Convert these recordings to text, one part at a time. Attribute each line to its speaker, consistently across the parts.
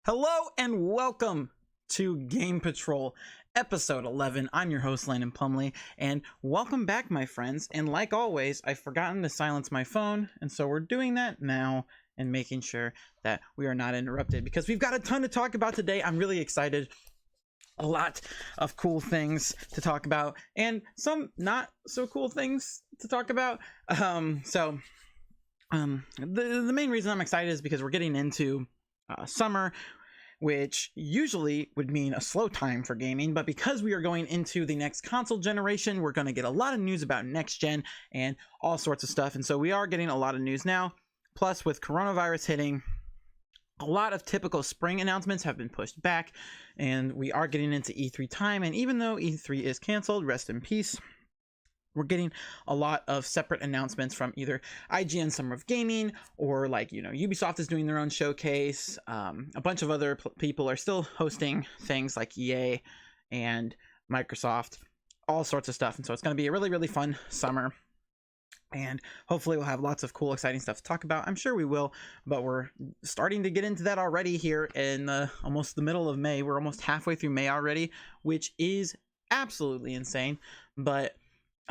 Speaker 1: Hello and welcome to Game Patrol episode 11. I'm your host Landon Plumley, and welcome back, my friends. And like always, I've forgotten to silence my phone, and so we're doing that now and making sure that we are not interrupted because we've got a ton to talk about today. I'm really excited. A lot of cool things to talk about and some not so cool things to talk about. The main reason I'm excited is because we're getting into summer, which usually would mean a slow time for gaming, but because we are going into the next console generation, we're going to get a lot of news about next gen and all sorts of stuff. And so we are getting a lot of news now. Plus, with coronavirus hitting, a lot of typical spring announcements have been pushed back, and we are getting into E3 time. And even though E3 is canceled, rest in peace, we're getting a lot of separate announcements from either IGN Summer of Gaming or Ubisoft is doing their own showcase. A bunch of other people are still hosting things like EA and Microsoft, all sorts of stuff. And so it's going to be a really, really fun summer. And hopefully we'll have lots of cool, exciting stuff to talk about. I'm sure we will, but we're starting to get into that already here in almost the middle of May. We're almost halfway through May already, which is absolutely insane. But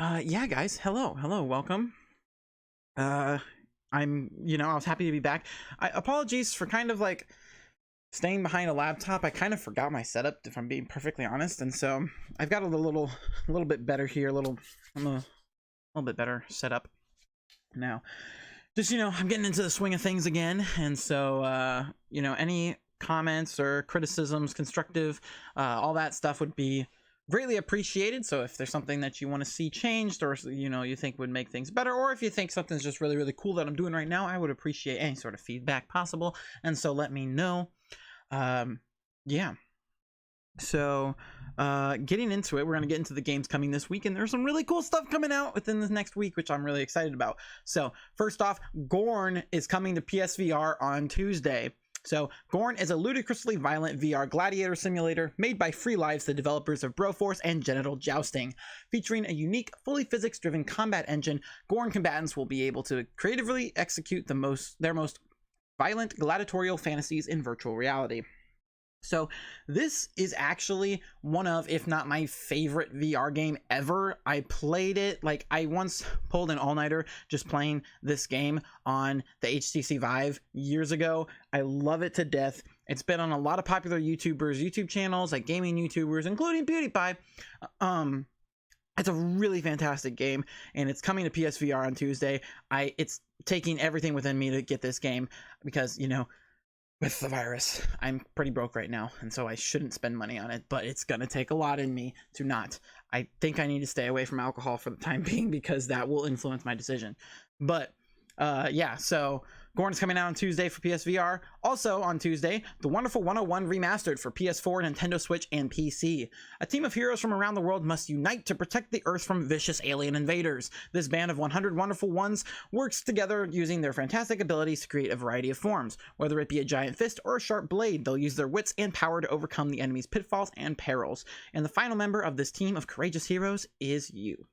Speaker 1: yeah, guys, hello, welcome. I was happy to be back. Apologies for kind of like staying behind a laptop. I kind of forgot my setup, if I'm being perfectly honest, and so I've got a little bit better here. I'm a little bit better setup now. Just I'm getting into the swing of things again, and so any comments or criticisms, constructive, all that stuff would be greatly appreciated. So if there's something that you want to see changed, or you think would make things better, or if you think something's just really, really cool that I'm doing right now, I would appreciate any sort of feedback possible, and so let me know. Yeah, so getting into it, we're going to get into the games coming this week, and there's some really cool stuff coming out within this next week, which I'm really excited about. So first off, Gorn is coming to PSVR on Tuesday. So Gorn is a ludicrously violent VR gladiator simulator made by Free Lives, the developers of Broforce and Genital Jousting. Featuring a unique, fully physics-driven combat engine, Gorn combatants will be able to creatively execute their most violent gladiatorial fantasies in virtual reality. So this is actually one of, if not my favorite VR game ever. I played it, I once pulled an all-nighter just playing this game on the HTC Vive years ago. I love it to death. It's been on a lot of popular YouTube channels, like gaming YouTubers, including PewDiePie. It's a really fantastic game, and it's coming to PSVR on Tuesday. It's taking everything within me to get this game because, with the virus, I'm pretty broke right now, and so I shouldn't spend money on it, but it's gonna take a lot in me to not. I think I need to stay away from alcohol for the time being because that will influence my decision. But yeah, so Gorn's coming out on Tuesday for PSVR. Also on Tuesday, The Wonderful 101 Remastered for PS4, Nintendo Switch, and PC. A team of heroes from around the world must unite to protect the Earth from vicious alien invaders. This band of 100 wonderful ones works together using their fantastic abilities to create a variety of forms. Whether it be a giant fist or a sharp blade, they'll use their wits and power to overcome the enemy's pitfalls and perils. And the final member of this team of courageous heroes is you.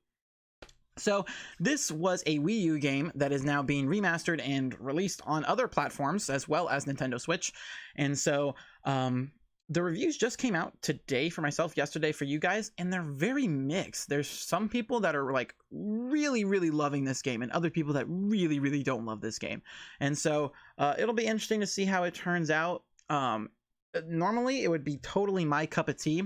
Speaker 1: So this was a Wii U game that is now being remastered and released on other platforms as well as Nintendo Switch. And so the reviews just came out today for myself, yesterday for you guys, and they're very mixed. There's some people that are really, really loving this game and other people that really, really don't love this game. And so it'll be interesting to see how it turns out. Normally it would be totally my cup of tea,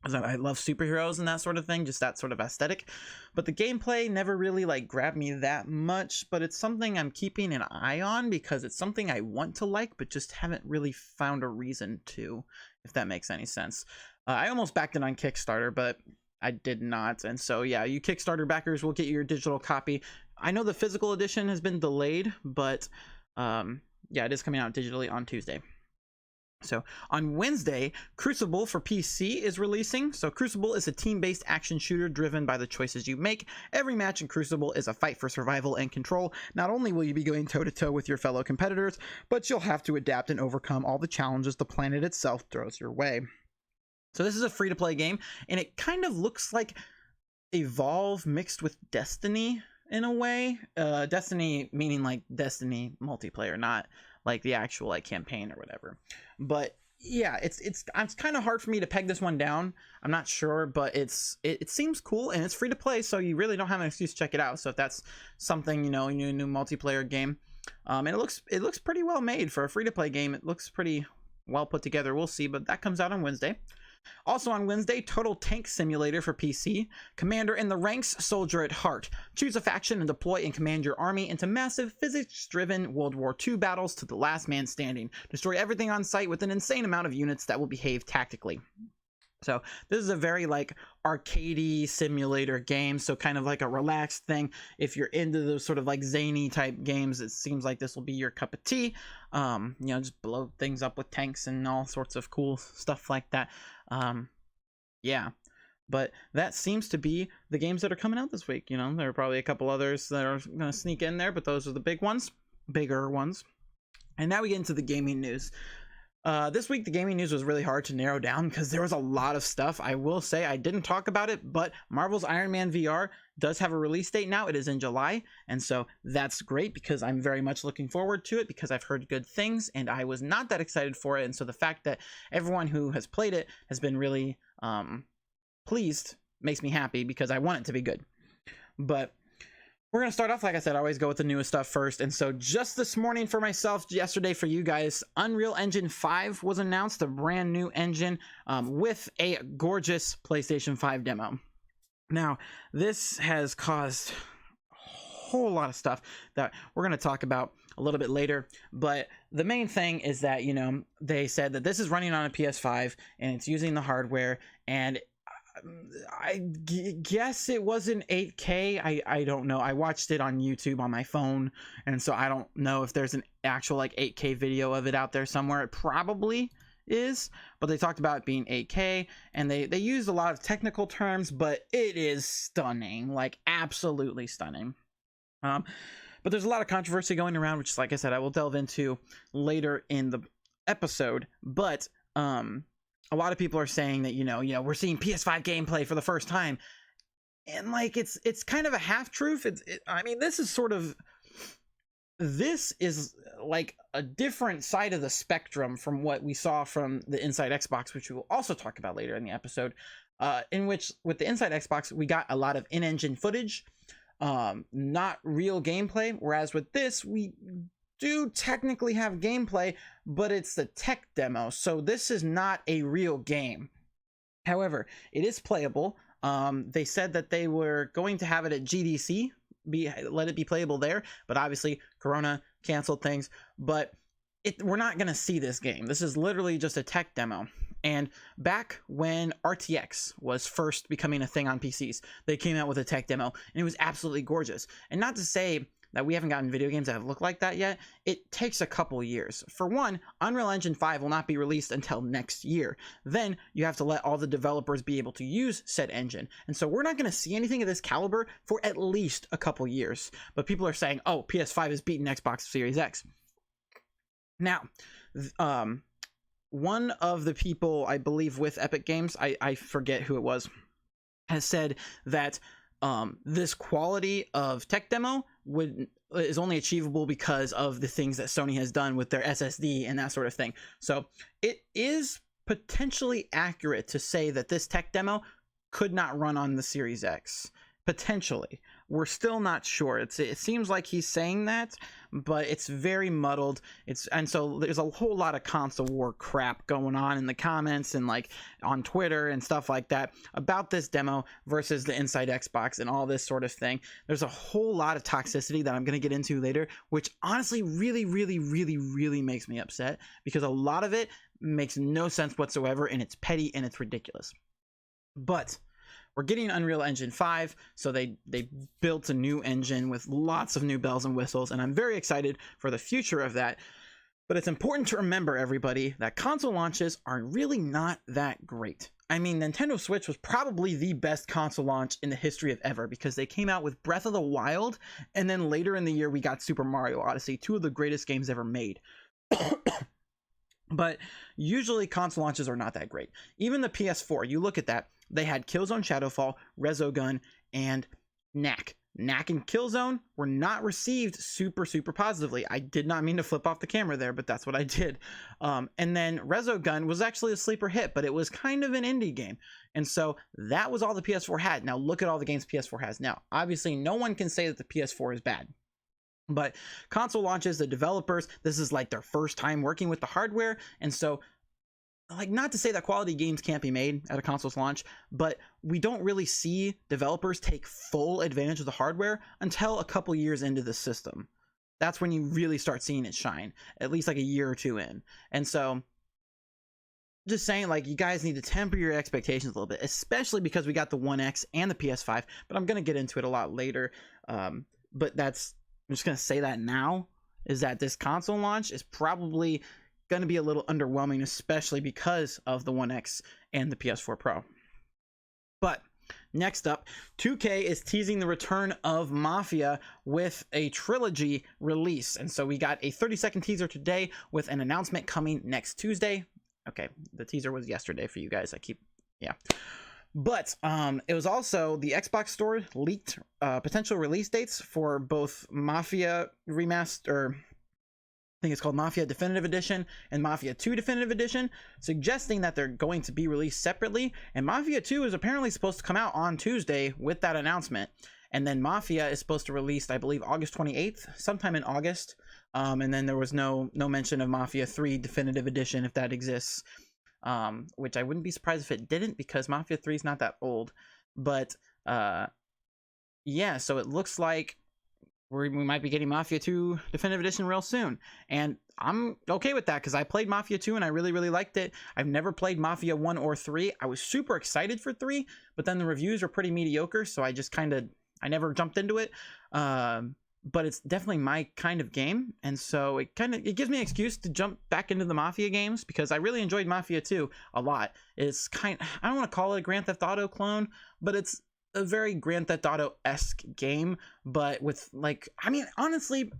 Speaker 1: because I love superheroes and that sort of thing, just that sort of aesthetic. But the gameplay never really grabbed me that much, but it's something I'm keeping an eye on because it's something I want to like, but just haven't really found a reason to, if that makes any sense. I almost backed it on Kickstarter, but I did not. And so yeah, you Kickstarter backers will get your digital copy. I know the physical edition has been delayed, but yeah, it is coming out digitally on Tuesday. So on Wednesday, Crucible for PC is releasing. So Crucible is a team-based action shooter driven by the choices you make. Every match in Crucible is a fight for survival and control. Not only will you be going toe-to-toe with your fellow competitors, but you'll have to adapt and overcome all the challenges the planet itself throws your way. So this is a free-to-play game, and it kind of looks like Evolve mixed with Destiny in a way. Destiny meaning Destiny multiplayer, not like the actual like campaign or whatever. But yeah, it's kind of hard for me to peg this one down. I'm not sure, but it seems cool, and it's free to play, so you really don't have an excuse to check it out. So if that's something, you know, new multiplayer game, and it looks pretty well made for a free to play game. It looks pretty well put together. We'll see, but that comes out on Wednesday. Also on Wednesday, Total Tank Simulator for PC. Commander in the ranks, soldier at heart. Choose a faction and deploy and command your army into massive physics-driven World War II battles to the last man standing. Destroy everything on sight with an insane amount of units that will behave tactically. So this is a very like arcadey simulator game, so kind of like a relaxed thing. If you're into those sort of like zany type games, it seems like this will be your cup of tea. You know, just blow things up with tanks and all sorts of cool stuff like that. Yeah, but that seems to be the games that are coming out this week. You know, there are probably a couple others that are going to sneak in there, but those are the bigger ones. And now we get into the gaming news. This week, the gaming news was really hard to narrow down because there was a lot of stuff. I will say I didn't talk about it, but Marvel's Iron Man VR does have a release date now. It is in July, and so that's great because I'm very much looking forward to it because I've heard good things, and I was not that excited for it. And so the fact that everyone who has played it has been really pleased makes me happy because I want it to be good. But we're going to start off, like I said, I always go with the newest stuff first. And so just this morning for myself, yesterday for you guys, Unreal Engine 5 was announced, a brand new engine with a gorgeous PlayStation 5 demo. Now, this has caused a whole lot of stuff that we're going to talk about a little bit later. But the main thing is that, you know, they said that this is running on a PS5 and it's using the hardware, and I guess it wasn't 8K. I don't know. I watched it on YouTube on my phone, and so I don't know if there's an actual like 8K video of it out there somewhere. It probably is, but they talked about it being 8K, and they used a lot of technical terms, but it is stunning, like absolutely stunning. But there's a lot of controversy going around, which, like I said, I will delve into later in the episode. But a lot of people are saying that, you know, we're seeing PS5 gameplay for the first time, and like it's kind of a half truth. I mean, this is like a different side of the spectrum from what we saw from the Inside Xbox, which we will also talk about later in the episode. In which, with the Inside Xbox, we got a lot of in-engine footage, not real gameplay, whereas with this, we do technically have gameplay, but it's the tech demo, so this is not a real game. However, it is playable. They said that they were going to have it at GDC, let it be playable there, but obviously Corona canceled things. But we're not going to see this game. This is literally just a tech demo. And back when RTX was first becoming a thing on PCs, they came out with a tech demo, and it was absolutely gorgeous. And not to say that we haven't gotten video games that have looked like that yet. It takes a couple years. For one, Unreal Engine 5 will not be released until next year. Then you have to let all the developers be able to use said engine. And so we're not going to see anything of this caliber for at least a couple years. But people are saying, oh, PS5 is beating Xbox Series X. Now, one of the people, I believe, with Epic Games, I forget who it was, has said that this quality of tech demo is only achievable because of the things that Sony has done with their SSD and that sort of thing. So it is potentially accurate to say that this tech demo could not run on the Series X. Potentially. We're still not sure. It seems like he's saying that, but it's very muddled. And so there's a whole lot of console war crap going on in the comments and like on Twitter and stuff like that about this demo versus the Inside Xbox and all this sort of thing. There's a whole lot of toxicity that I'm going to get into later, which honestly really, really, really, really makes me upset because a lot of it makes no sense whatsoever, and it's petty and it's ridiculous. But we're getting Unreal Engine 5, so they built a new engine with lots of new bells and whistles, and I'm very excited for the future of that. But it's important to remember, everybody, that console launches are really not that great. I mean, Nintendo Switch was probably the best console launch in the history of ever because they came out with Breath of the Wild, and then later in the year we got Super Mario Odyssey, two of the greatest games ever made. But usually console launches are not that great. Even the PS4, you look at that, they had Killzone Shadowfall, Resogun, and Knack. Knack and Killzone were not received super positively. I did not mean to flip off the camera there, but that's what I did. And then Resogun was actually a sleeper hit, but it was kind of an indie game. And so that was all the PS4 had. Now look at all the games PS4 has now. Obviously, no one can say that the PS4 is bad. But console launches, the developers, this is like their first time working with the hardware. And so, like, not to say that quality games can't be made at a console's launch, but we don't really see developers take full advantage of the hardware until a couple years into the system. That's when you really start seeing it shine, at least like a year or two in. And so, just saying, like, you guys need to temper your expectations a little bit, especially because we got the One X and the PS5, but I'm going to get into it a lot later. But I'm just going to say that now, is that this console launch is probably going to be a little underwhelming, especially because of the One X and the PS4 Pro. But next up, 2K is teasing the return of Mafia with a trilogy release. And so we got a 30-second teaser today with an announcement coming next Tuesday. Okay, the teaser was yesterday for you guys. But it was also the Xbox Store leaked potential release dates for both Mafia Remastered, I think it's called Mafia Definitive Edition and Mafia 2 Definitive Edition, suggesting that they're going to be released separately. And Mafia 2 is apparently supposed to come out on Tuesday with that announcement. And then Mafia is supposed to release, I believe, August 28th, sometime in August. And then there was no mention of Mafia 3 Definitive Edition, if that exists, which I wouldn't be surprised if it didn't, because Mafia 3 is not that old. But yeah, so it looks like we might be getting Mafia 2 Definitive Edition real soon. And I'm okay with that, because I played Mafia 2 and I really liked it. I've never played Mafia 1 or 3. I was super excited for 3, but then the reviews were pretty mediocre, so I just I never jumped into it. But it's definitely my kind of game, and so it gives me an excuse to jump back into the Mafia games, because I really enjoyed Mafia 2 a lot. It's I don't want to call it a Grand Theft Auto clone, but it's a very Grand Theft Auto-esque game, but with, like, I mean, honestly,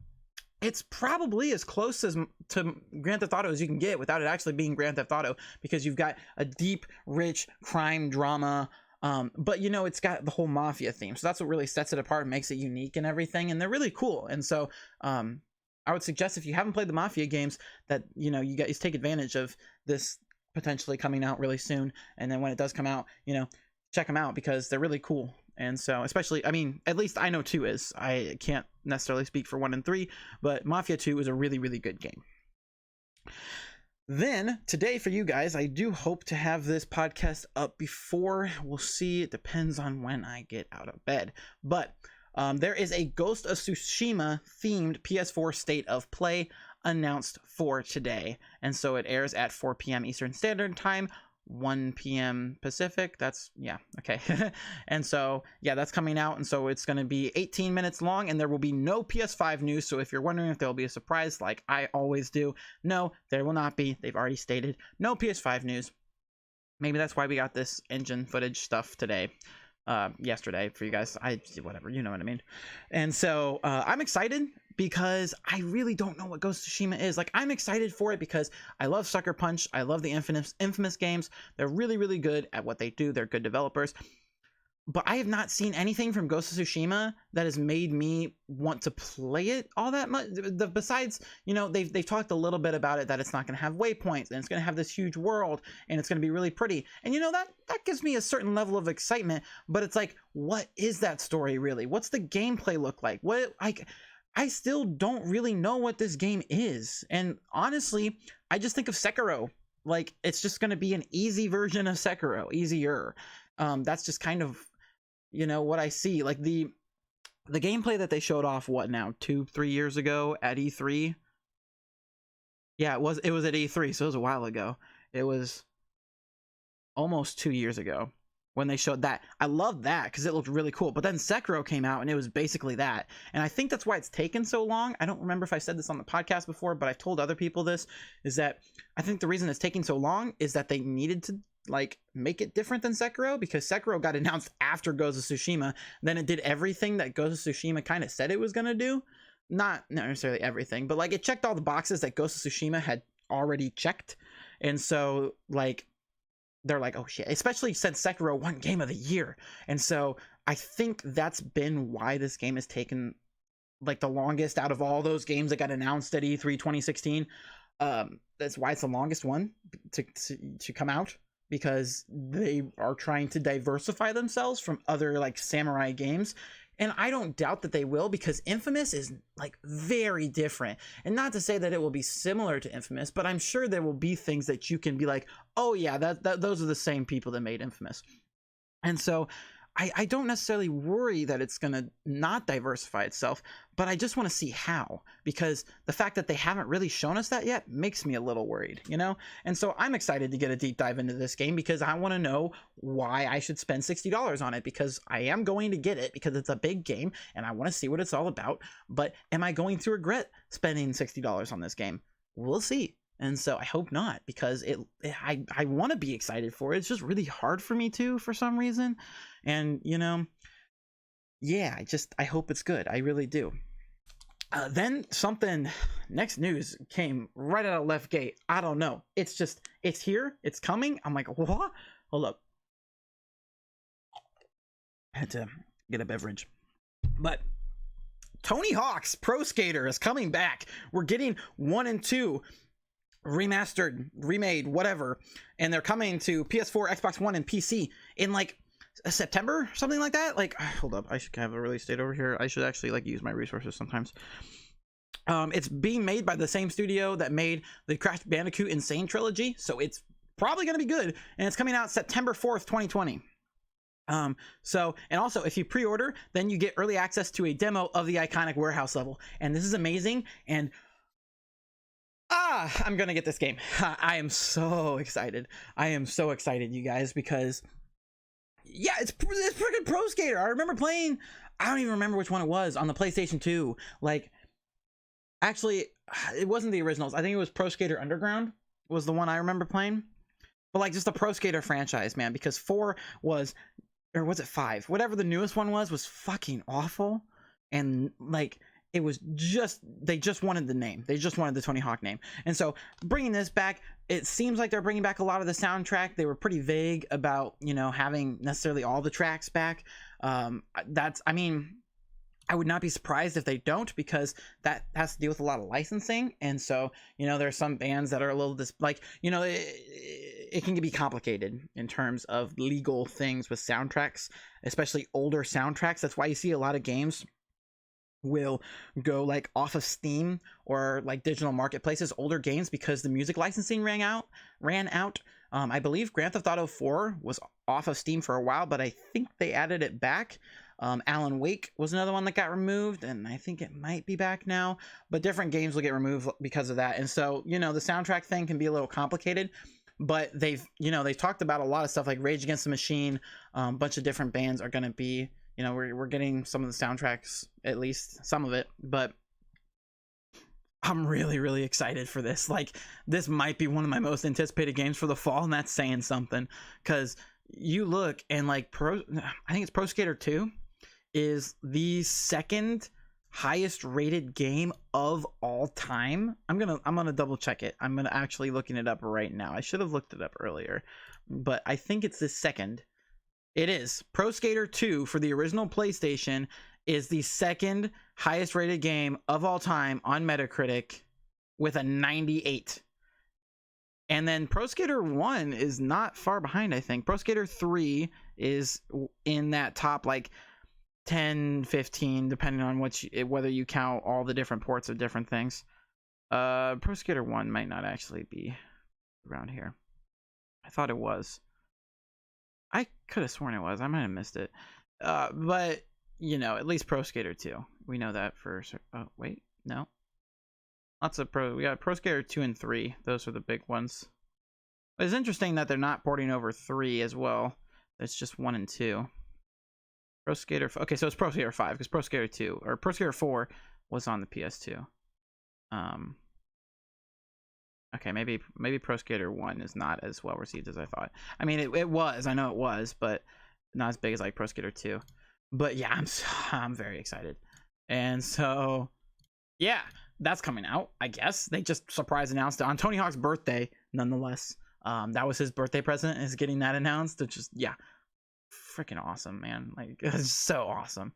Speaker 1: it's probably as close to Grand Theft Auto as you can get without it actually being Grand Theft Auto, because you've got a deep, rich crime drama, but you know, it's got the whole Mafia theme, so that's what really sets it apart and makes it unique and everything, and they're really cool. And so I would suggest, if you haven't played the Mafia games, that, you know, you guys take advantage of this potentially coming out really soon, and then when it does come out, you know, check them out, because they're really cool. And so, especially, I mean, at least I know 2 is. I can't necessarily speak for 1 and 3, but Mafia 2 is a really good game. Then, today for you guys, I do hope to have this podcast up before. We'll see. It depends on when I get out of bed. But there is a Ghost of Tsushima themed PS4 State of Play announced for today. And so it airs at 4 p.m. Eastern Standard Time, 1 p.m. Pacific. That's, yeah, okay. And so, yeah, that's coming out. And so it's going to be 18 minutes long, and there will be no PS5 news. So if you're wondering if there'll be a surprise, like I always do, no, there will not be. They've already stated no PS5 news. Maybe that's why we got this engine footage stuff today. Yesterday for you guys. Whatever, you know what I mean. And so I'm excited, because I really don't know what Ghost of Tsushima is. Like, I'm excited for it because I love Sucker Punch. I love the Infamous games. They're really good at what they do. They're good developers. But I have not seen anything from Ghost of Tsushima that has made me want to play it all that much. Besides, you know, they've talked a little bit about it, that it's not going to have waypoints, and it's going to have this huge world, and it's going to be really pretty. And, you know, that gives me a certain level of excitement. But it's like, what is that story really? What's the gameplay look like? I still don't really know what this game is. And honestly, I just think of Sekiro. Like, it's just going to be an easy version of Sekiro, easier. That's just kind of, you know, what I see. Like, the gameplay that they showed off, what now, 2-3 years ago at E3? Yeah, it was at E3, so it was a while ago. It was almost 2 years ago when they showed that. I loved that because it looked really cool. But then Sekiro came out, and it was basically that. And I think that's why it's taken so long. I don't remember if I said this on the podcast before, but I've told other people this, is that I think the reason it's taking so long is that they needed to, like, make it different than Sekiro, because Sekiro got announced after Ghost of Tsushima. Then it did everything that Ghost of Tsushima kind of said it was going to do. Not necessarily everything, but, like, it checked all the boxes that Ghost of Tsushima had already checked. And so, like, they're like, oh shit, especially since Sekiro won Game of the Year. And so I think that's been why this game has taken like the longest out of all those games that got announced at E3 2016. That's why it's the longest one to come out, because they are trying to diversify themselves from other like samurai games. And I don't doubt that they will, because Infamous is like very different. And not to say that it will be similar to Infamous, but I'm sure there will be things that you can be like, oh yeah, those are the same people that made Infamous. And so I don't necessarily worry that it's going to not diversify itself, but I just want to see how, because the fact that they haven't really shown us that yet makes me a little worried, you know? And so I'm excited to get a deep dive into this game, because I want to know why I should spend $60 on it, because I am going to get it because it's a big game and I want to see what it's all about. But am I going to regret spending $60 on this game? We'll see. And so I hope not, because I want to be excited for it. It's just really hard for me to, for some reason. And, you know, yeah, I hope it's good. I really do. Then next news came right out of left gate. I don't know. It's here. It's coming. I'm like, what? Hold up. I had to get a beverage. But Tony Hawk's Pro Skater is coming back. We're getting 1 and 2 remastered, remade, whatever, and they're coming to PS4, Xbox One, and PC in like September, something like that. Like, hold up, I should have a release date over here. I should actually like use my resources sometimes. It's being made by the same studio that made the Crash Bandicoot Insane trilogy, so it's probably going to be good, and it's coming out September 4th, 2020. So, and also if you pre-order, then you get early access to a demo of the iconic warehouse level, and this is amazing. And I'm gonna get this game. I am so excited. I am so excited, you guys, because yeah, it's freaking Pro Skater. I remember playing, I don't even remember which one it was, on the PlayStation 2. Like, actually, it wasn't the originals. I think it was Pro Skater Underground was the one I remember playing. But like, just the Pro Skater franchise, man, because 4 was, or was it 5? Whatever the newest one was fucking awful. And like, it was just, they just wanted the name. They just wanted the Tony Hawk name. And so bringing this back, it seems like they're bringing back a lot of the soundtrack. They were pretty vague about, you know, having necessarily all the tracks back. I mean, I would not be surprised if they don't, because that has to deal with a lot of licensing. And so, you know, there are some bands that are a little like, you know, it can be complicated in terms of legal things with soundtracks, especially older soundtracks. That's why you see a lot of games will go like off of Steam or like digital marketplaces, older games, because the music licensing ran out. I believe Grand Theft Auto 4 was off of Steam for a while, but I think they added it back. Alan Wake was another one that got removed, and I think it might be back now, but different games will get removed because of that. And so, you know, the soundtrack thing can be a little complicated, but they've talked about a lot of stuff like Rage Against the Machine. A bunch of different bands are going to be, you know, we're getting some of the soundtracks, at least some of it, but I'm really, really excited for this. Like, this might be one of my most anticipated games for the fall, and that's saying something, because you look and like I think it's Pro Skater 2 is the second highest rated game of all time. I'm gonna double check it. I'm gonna actually looking it up right now. I should have looked it up earlier, but I think it's the second. It is. Pro Skater 2 for the original PlayStation is the second highest rated game of all time on Metacritic with a 98. And then Pro Skater 1 is not far behind, I think. Pro Skater 3 is in that top like 10, 15, depending on whether you count all the different ports of different things. Pro Skater 1 might not actually be around here. I thought it was. I could have sworn it was. I might have missed it. But, you know, at least Pro Skater 2. We know that for... Oh, wait. No. Lots of We got Pro Skater 2 and 3. Those are the big ones. It's interesting that they're not porting over 3 as well. It's just 1 and 2. Pro Skater... Okay, so it's Pro Skater 5, because Pro Skater 2... Or Pro Skater 4 was on the PS2. Okay, maybe Pro Skater 1 is not as well received as I thought. I mean, it was. I know it was, but not as big as like Pro Skater 2. But yeah, I'm very excited. And so, yeah, that's coming out, I guess. They just surprise announced it on Tony Hawk's birthday, nonetheless. That was his birthday present, is getting that announced, which is, yeah, freaking awesome, man. Like, it's so awesome.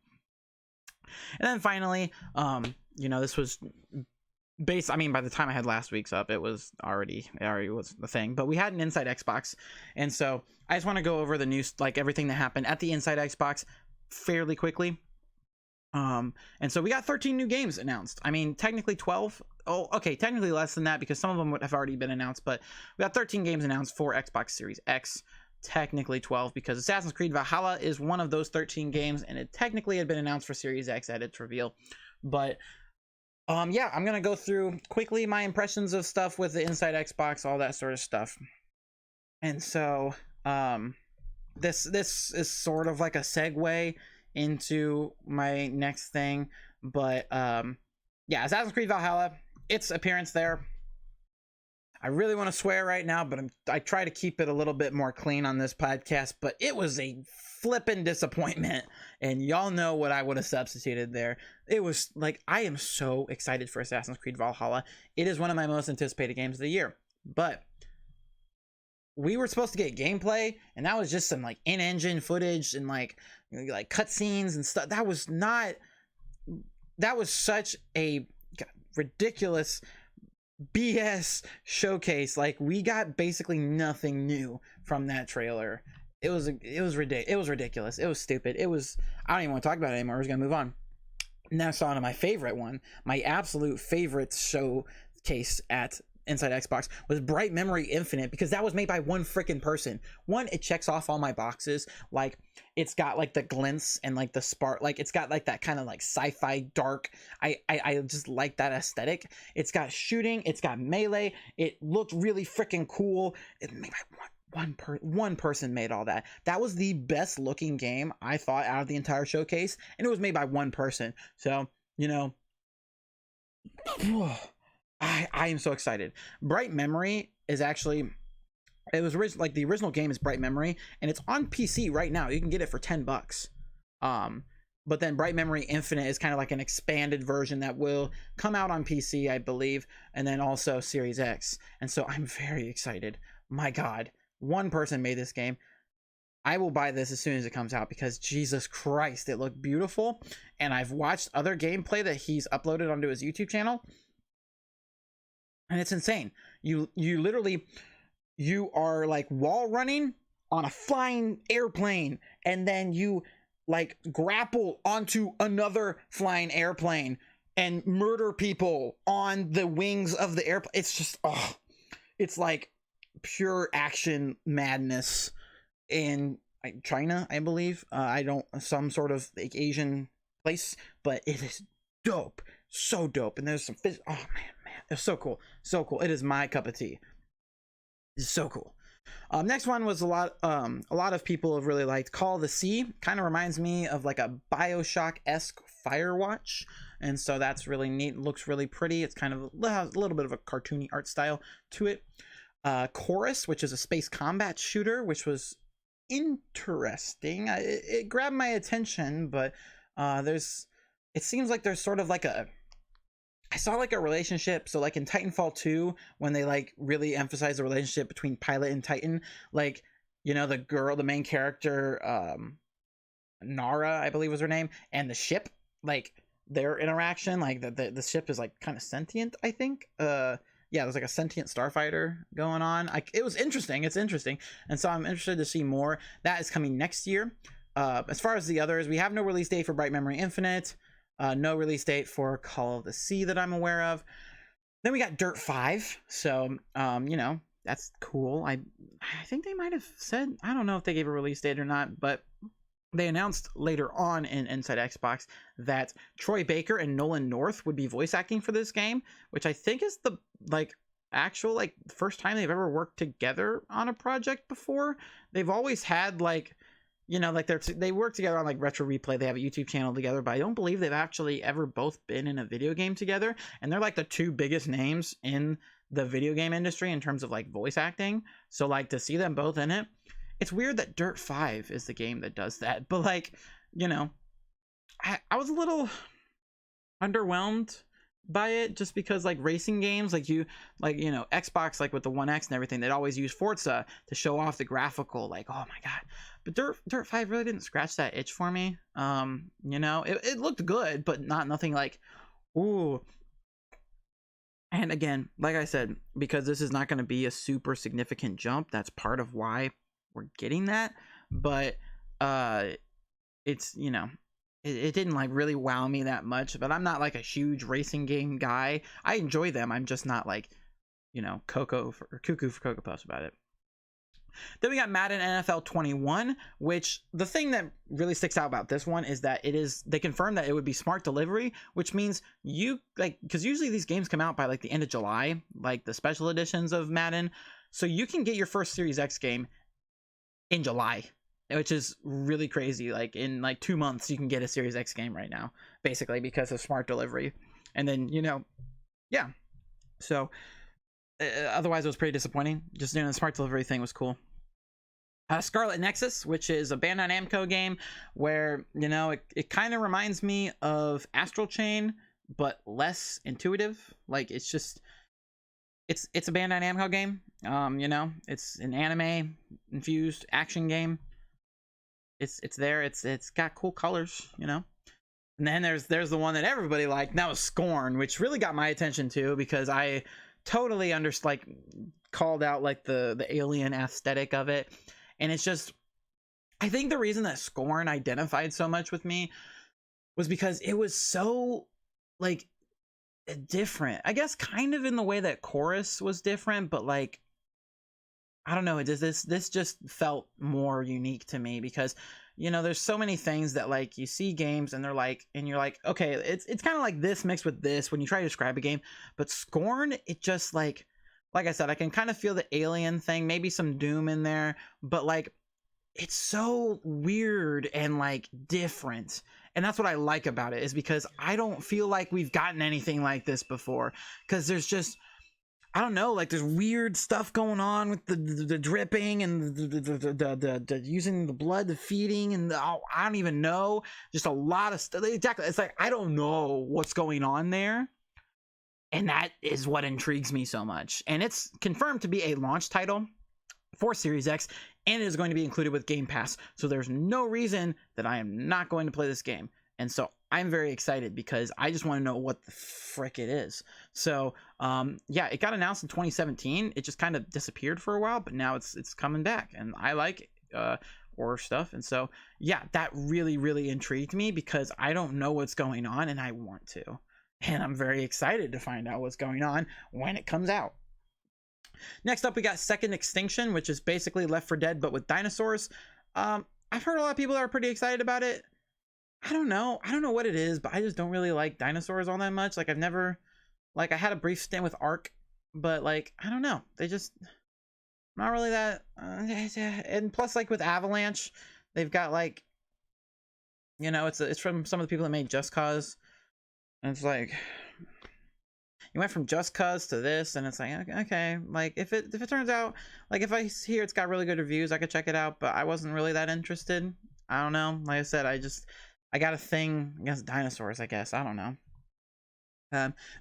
Speaker 1: And then finally, this was I mean, by the time I had last week's up, it already was the thing, but we had an Inside Xbox. And so I just want to go over the news, like everything that happened at the Inside Xbox fairly quickly. And so we got 13 new games announced. I mean, technically 12. Oh, okay, technically less than that because some of them would have already been announced, but we got 13 games announced for Xbox Series X. Technically 12 because Assassin's Creed Valhalla is one of those 13 games, and it technically had been announced for Series X at its reveal. But yeah, I'm gonna go through quickly my impressions of stuff with the Inside Xbox, all that sort of stuff. And so this is sort of like a segue into my next thing. But yeah, Assassin's Creed Valhalla, its appearance there. I really want to swear right now, but I try to keep it a little bit more clean on this podcast, but it was a flippin' disappointment, and y'all know what I would have substituted there. It was like, I am so excited for Assassin's Creed Valhalla. It is one of my most anticipated games of the year, but we were supposed to get gameplay, and that was just some like in-engine footage and like cutscenes and stuff. That was such a ridiculous BS showcase. Like, we got basically nothing new from that trailer. It was ridiculous. It was stupid. I don't even want to talk about it anymore. We're just gonna move on. Next on to my favorite one, my absolute favorite showcase at Inside Xbox was Bright Memory Infinite, because that was made by one freaking person. One, it checks off all my boxes. Like, it's got like the glints and like the spark, like it's got like that kind of like sci-fi dark. I just like that aesthetic. It's got shooting, it's got melee, it looked really freaking cool. It made by one person made all that. That was the best looking game I thought out of the entire showcase, and it was made by one person. So, I am so excited. Bright Memory is actually, it was like the original game is Bright Memory, and it's on PC right now. You can get it for $10. But then Bright Memory Infinite is kind of like an expanded version that will come out on PC, I believe, and then also Series X. And so I'm very excited. My God, one person made this game. I will buy this as soon as it comes out because Jesus Christ, it looked beautiful. And I've watched other gameplay that he's uploaded onto his YouTube channel, and it's insane. You literally, you are like wall running on a flying airplane, and then you like grapple onto another flying airplane and murder people on the wings of the airplane. It's just, it's like pure action madness in China, I believe. Some sort of like Asian place, but it is dope. So dope. And there's some oh man, it's so cool. So cool. It is my cup of tea. It's so cool. Next one was a lot of people have really liked Call of the Sea. Kind of reminds me of like a BioShock-esque Firewatch, and so that's really neat. It looks really pretty. It's kind of has a little bit of a cartoony art style to it. Chorus, which is a space combat shooter, which was interesting. It grabbed my attention, but it seems like there's sort of like I saw like a relationship. So like in Titanfall 2, when they like really emphasize the relationship between pilot and Titan, like, the main character, Nara, I believe was her name, and the ship, like their interaction, like the ship is like kind of sentient, I think. Yeah, there's like a sentient starfighter going on. It was interesting. It's interesting. And so I'm interested to see more. That is coming next year. As far as the others, we have no release date for Bright Memory Infinite. No release date for Call of the Sea that I'm aware of. Then we got Dirt 5. So, that's cool. I think they might have said, I don't know if they gave a release date or not, but they announced later on in Inside Xbox that Troy Baker and Nolan North would be voice acting for this game, which I think is the actual first time they've ever worked together on a project before. They've always had they work together on Retro Replay. They have a YouTube channel together, but I don't believe they've actually ever both been in a video game together. And they're like the two biggest names in the video game industry in terms of voice acting. So to see them both in it, it's weird that Dirt 5 is the game that does that. But I was a little underwhelmed by it, just because like racing games, like you Xbox, like with the One X and everything, they'd always use Forza to show off the graphical, like, oh my god. But Dirt 5 really didn't scratch that itch for me. It looked good, but nothing like, ooh. And again, like I said, because this is not going to be a super significant jump, that's part of why we're getting that. But it's, it didn't like really wow me that much. But I'm not like a huge racing game guy. I enjoy them. I'm just not like, cuckoo for Cocoa Puffs about it. Then we got Madden NFL 21, which the thing that really sticks out about this one is that they confirmed that it would be smart delivery, which means because usually these games come out by like the end of July, like the special editions of Madden. So you can get your first Series X game in July, which is really crazy. Like in like 2 months, you can get a Series X game right now, basically because of smart delivery. And then, yeah. So otherwise, it was pretty disappointing. Just doing the smart delivery thing was cool. Scarlet Nexus, which is a Bandai Namco game where, it kind of reminds me of Astral Chain, but less intuitive. Like, it's a Bandai Namco game. It's an anime infused action game. It's there. It's got cool colors, And then there's the one that everybody liked. That was Scorn, which really got my attention too, because I totally called out like the alien aesthetic of it. And it's just, I think the reason that Scorn identified so much with me was because it was so like different, I guess, kind of in the way that Chorus was different, but like, I don't know, this just felt more unique to me because, there's so many things that like you see games and they're like, and you're like, okay, it's kind of like this mixed with this when you try to describe a game. But Scorn, it just like I said, I can kind of feel the alien thing, maybe some Doom in there, but like it's so weird and like different. And that's what I like about it, is because I don't feel like we've gotten anything like this before, because there's just, I don't know, like there's weird stuff going on with the dripping and the using the blood, the feeding, and I don't even know, just a lot of stuff. Exactly, it's like I don't know what's going on there, and that is what intrigues me so much. And it's confirmed to be a launch title for Series X, and it is going to be included with Game Pass. So there's no reason that I am not going to play this game. And so I'm very excited because I just want to know what the frick it is. So yeah, it got announced in 2017. It just kind of disappeared for a while, but now it's coming back, and I like horror stuff. And so yeah, that really, really intrigued me because I don't know what's going on and I want to. And I'm very excited to find out what's going on when it comes out. Next up, we got Second Extinction, which is basically Left 4 Dead, but with dinosaurs. I've heard a lot of people that are pretty excited about it. I don't know what it is, but I just don't really like dinosaurs all that much. Like, I've never, like, I had a brief stint with Ark, but like, I don't know. They just, not really that, and plus, like, with Avalanche, they've got, like, it's from some of the people that made Just Cause. And it's like, you went from Just Cause to this, and it's like, okay, like if it turns out, like if I hear it's got really good reviews, I could check it out, but I wasn't really that interested. I don't know. Like I said, I got a thing against dinosaurs, I guess. I don't know.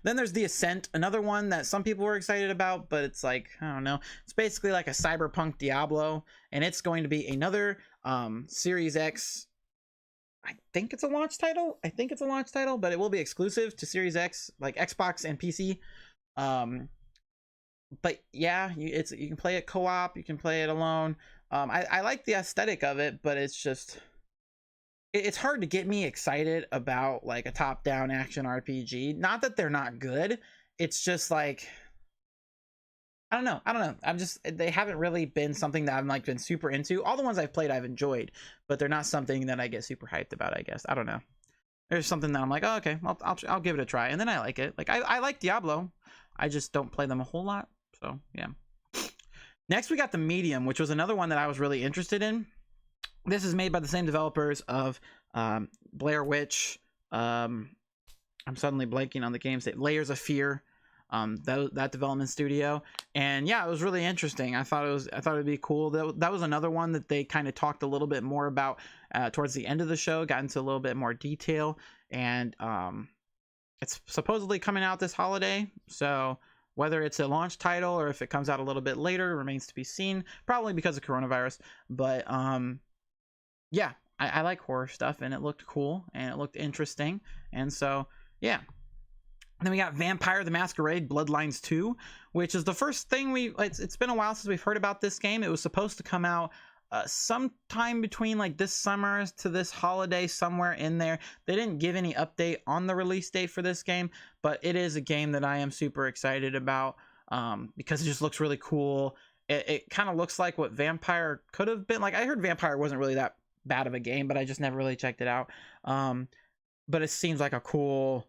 Speaker 1: Then there's The Ascent, another one that some people were excited about, but it's like, I don't know. It's basically like a cyberpunk Diablo, and it's going to be another Series X. I think it's a launch title, but it will be exclusive to Series X, like Xbox and PC. But yeah, you can play it co-op, you can play it alone. I like the aesthetic of it, but it's just, it's hard to get me excited about like a top-down action RPG. Not that they're not good, it's just like, I don't know. They haven't really been something that I've like been super into. All the ones I've played I've enjoyed, but they're not something that I get super hyped about, I guess. I don't know. There's something that I'm like, oh, okay, I'll give it a try, and then I like it. Like I like Diablo, I just don't play them a whole lot. So yeah. Next we got The Medium, which was another one that I was really interested in. This is made by the same developers of Blair Witch. I'm suddenly blanking on the games. Layers of Fear. That development studio, and yeah, it was really interesting. I thought it'd be cool. That was another one that they kind of talked a little bit more about towards the end of the show, got into a little bit more detail, and it's supposedly coming out this holiday, so whether it's a launch title or if it comes out a little bit later remains to be seen, probably because of coronavirus. But yeah, I like horror stuff, and it looked cool and it looked interesting, and so yeah. And then we got Vampire the Masquerade Bloodlines 2, which is the first thing it's been a while since we've heard about this game. It was supposed to come out sometime between like this summer to this holiday, somewhere in there. They didn't give any update on the release date for this game, but it is a game that I am super excited about because it just looks really cool. It kind of looks like what Vampire could have been. Like, I heard Vampire wasn't really that bad of a game, but I just never really checked it out. But it seems like a cool,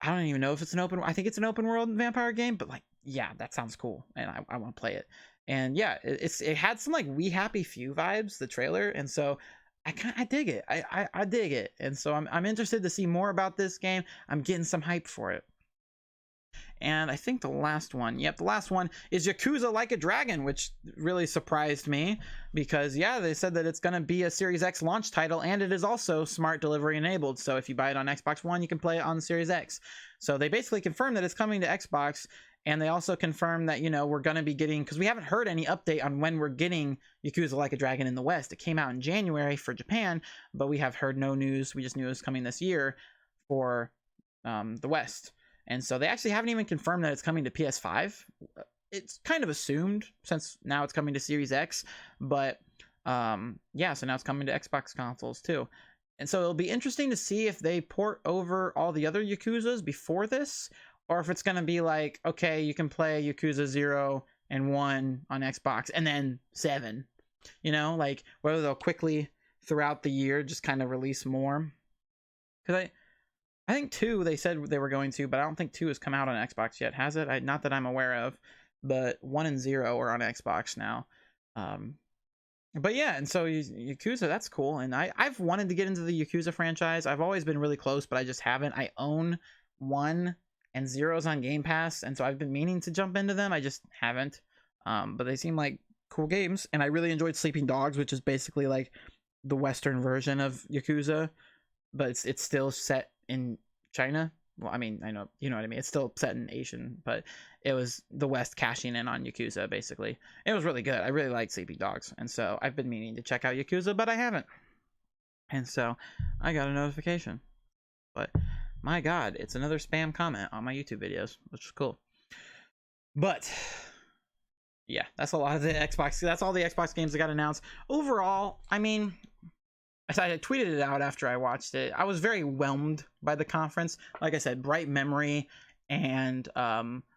Speaker 1: I don't even know if it's I think it's an open world vampire game, but like, yeah, that sounds cool, and I want to play it. And yeah, it had some like We Happy Few vibes, the trailer, and so I dig it. I dig it, and so I'm interested to see more about this game. I'm getting some hype for it. And I think the last one is Yakuza Like a Dragon, which really surprised me because, yeah, they said that it's going to be a Series X launch title, and it is also smart delivery enabled. So if you buy it on Xbox One, you can play it on the Series X. So they basically confirmed that it's coming to Xbox, and they also confirmed that, you know, we're going to be getting, because we haven't heard any update on when we're getting Yakuza Like a Dragon in the West. It came out in January for Japan, but we have heard no news. We just knew it was coming this year for the West. And so they actually haven't even confirmed that it's coming to PS5. It's kind of assumed since now it's coming to Series X, but yeah, so now it's coming to Xbox consoles too. And so it'll be interesting to see if they port over all the other Yakuzas before this, or if it's going to be like, okay, you can play Yakuza 0 and 1 on Xbox and then 7, you know, like whether they'll quickly throughout the year just kind of release more. Because I think 2 they said they were going to, but I don't think 2 has come out on Xbox yet, has it? Not that I'm aware of, but 1 and 0 are on Xbox now. But yeah, and so Yakuza, that's cool. And I've wanted to get into the Yakuza franchise. I've always been really close, but I just haven't. I own 1 and 0's on Game Pass, and so I've been meaning to jump into them. I just haven't. But they seem like cool games, and I really enjoyed Sleeping Dogs, which is basically like the Western version of Yakuza, but it's still set in China. Well, I mean, I know, you know what I mean. It's still set in Asian, but it was the West cashing in on Yakuza, basically. It was really good. I really liked Sleeping Dogs, and so I've been meaning to check out Yakuza, but I haven't. And so I got a notification. But my God, it's another spam comment on my YouTube videos, which is cool. But yeah, that's a lot of the Xbox. That's all the Xbox games that got announced. Overall, I mean, I tweeted it out after I watched it. I was very whelmed by the conference. Like I said, Bright Memory and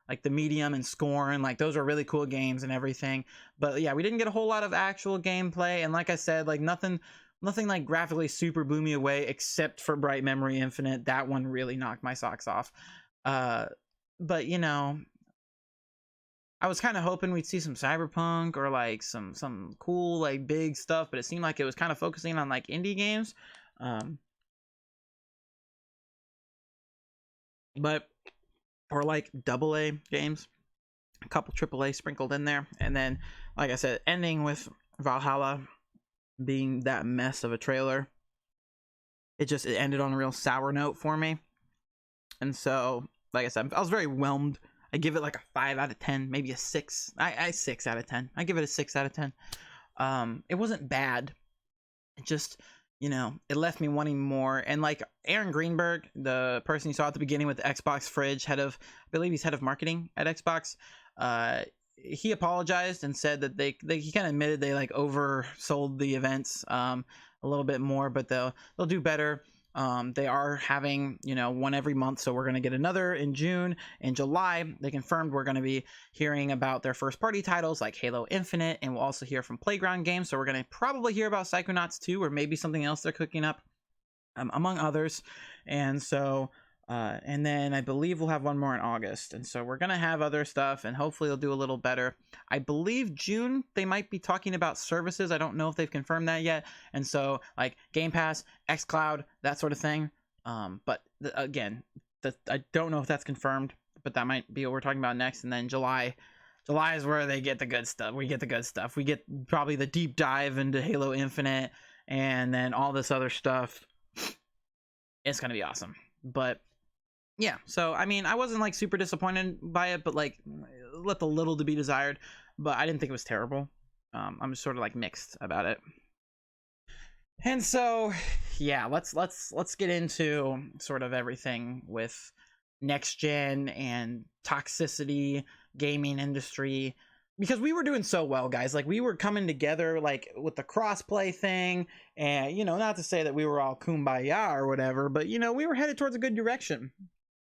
Speaker 1: like The Medium and Scorn, like those are really cool games and everything. But yeah, we didn't get a whole lot of actual gameplay. And like I said, like nothing like graphically super blew me away except for Bright Memory Infinite. That one really knocked my socks off. But you know, I was kind of hoping we'd see some Cyberpunk or like some cool like big stuff, but it seemed like it was kind of focusing on like indie games. But or like AA games, a couple AAA sprinkled in there, and then like I said, ending with Valhalla being that mess of a trailer. It ended on a real sour note for me. And so, like I said, I was very whelmed. I give it like a 5 out of 10, maybe a 6. I 6 out of 10. I give it a 6 out of 10. It wasn't bad. It just, you know, it left me wanting more. And like Aaron Greenberg, the person you saw at the beginning with the Xbox Fridge, I believe he's head of marketing at Xbox. He apologized and said that he kind of admitted they like oversold the events a little bit more, but they'll do better. They are having, you know, one every month, so we're going to get another in June. In July, they confirmed we're going to be hearing about their first party titles like Halo Infinite, and we'll also hear from Playground Games, so we're going to probably hear about Psychonauts 2 or maybe something else they're cooking up, among others. And so and then I believe we'll have one more in August, and so we're going to have other stuff, and hopefully they'll do a little better. I believe June they might be talking about services. I don't know if they've confirmed that yet, and so like Game Pass, xCloud, that sort of thing. But again, I don't know if that's confirmed, but that might be what we're talking about next. And then July is where they get the good stuff. We get the good stuff. We get probably the deep dive into Halo Infinite, and then all this other stuff. It's going to be awesome. But yeah, so I mean, I wasn't like super disappointed by it, but like left a little to be desired. But I didn't think it was terrible. I'm just sort of like mixed about it. And so, yeah, let's get into sort of everything with next gen and toxicity, gaming industry, because we were doing so well, guys. Like we were coming together like with the crossplay thing, and not to say that we were all kumbaya or whatever, but we were headed towards a good direction.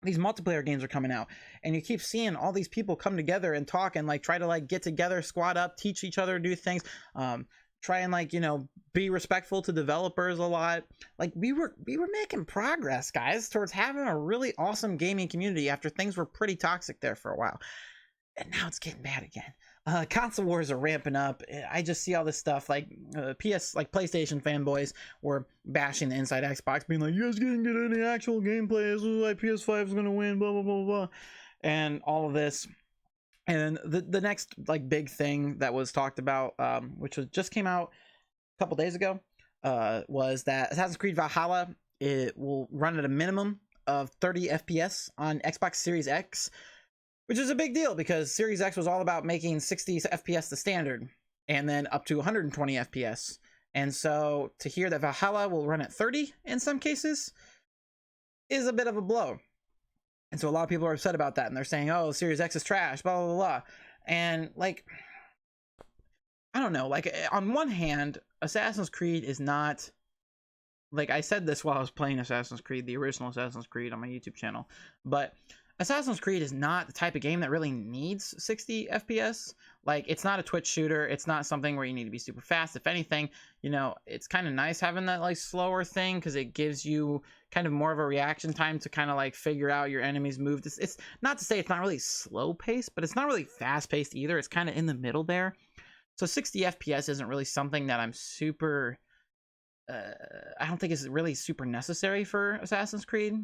Speaker 1: These multiplayer games are coming out, and you keep seeing all these people come together and talk and like try to like get together, squad up, teach each other, do things, try and like be respectful to developers a lot. Like we were making progress, guys, towards having a really awesome gaming community after things were pretty toxic there for a while, and now it's getting bad again. Console wars are ramping up. I just see all this stuff like PlayStation fanboys were bashing the Inside Xbox, being like, you guys didn't get any actual gameplay, this is like PS5 is gonna win, blah blah blah blah, and all of this. And the next like big thing that was talked about, which just came out a couple days ago, was that Assassin's Creed Valhalla, it will run at a minimum of 30 FPS on Xbox Series X, which is a big deal because Series X was all about making 60 FPS the standard, and then up to 120 FPS. And so to hear that Valhalla will run at 30 in some cases is a bit of a blow. And so a lot of people are upset about that, and they're saying, oh, Series X is trash, blah, blah, blah. And like, I don't know, like on one hand, Assassin's Creed is not, like I said this while I was playing Assassin's Creed, the original Assassin's Creed on my YouTube channel, but Assassin's Creed is not the type of game that really needs 60 FPS. Like, it's not a Twitch shooter. It's not something where you need to be super fast. If anything, it's kind of nice having that like slower thing because it gives you kind of more of a reaction time to kind of like figure out your enemy's move. It's not to say it's not really slow paced, but it's not really fast paced either. It's kind of in the middle there. So 60 FPS isn't really something that I'm super, I don't think is really super necessary for Assassin's Creed.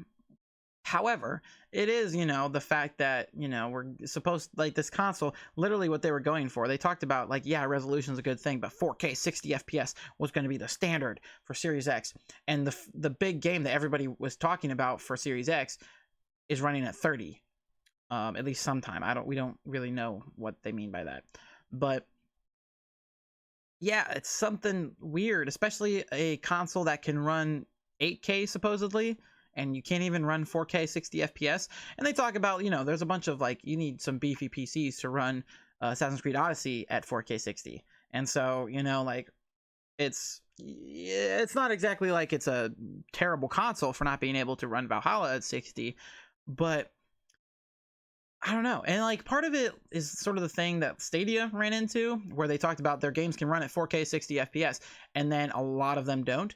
Speaker 1: However, it is, the fact that, we're supposed, like this console, literally what they were going for. They talked about like, yeah, resolution's a good thing, but 4K 60 FPS was going to be the standard for Series X. And the big game that everybody was talking about for Series X is running at 30. At least sometime. We don't really know what they mean by that. But yeah, it's something weird, especially a console that can run 8K supposedly, and you can't even run 4K 60 FPS. And they talk about, there's a bunch of like, you need some beefy PCs to run Assassin's Creed Odyssey at 4K 60. And so, like, it's not exactly like it's a terrible console for not being able to run Valhalla at 60, but I don't know. And like part of it is sort of the thing that Stadia ran into, where they talked about their games can run at 4K 60 FPS, and then a lot of them don't.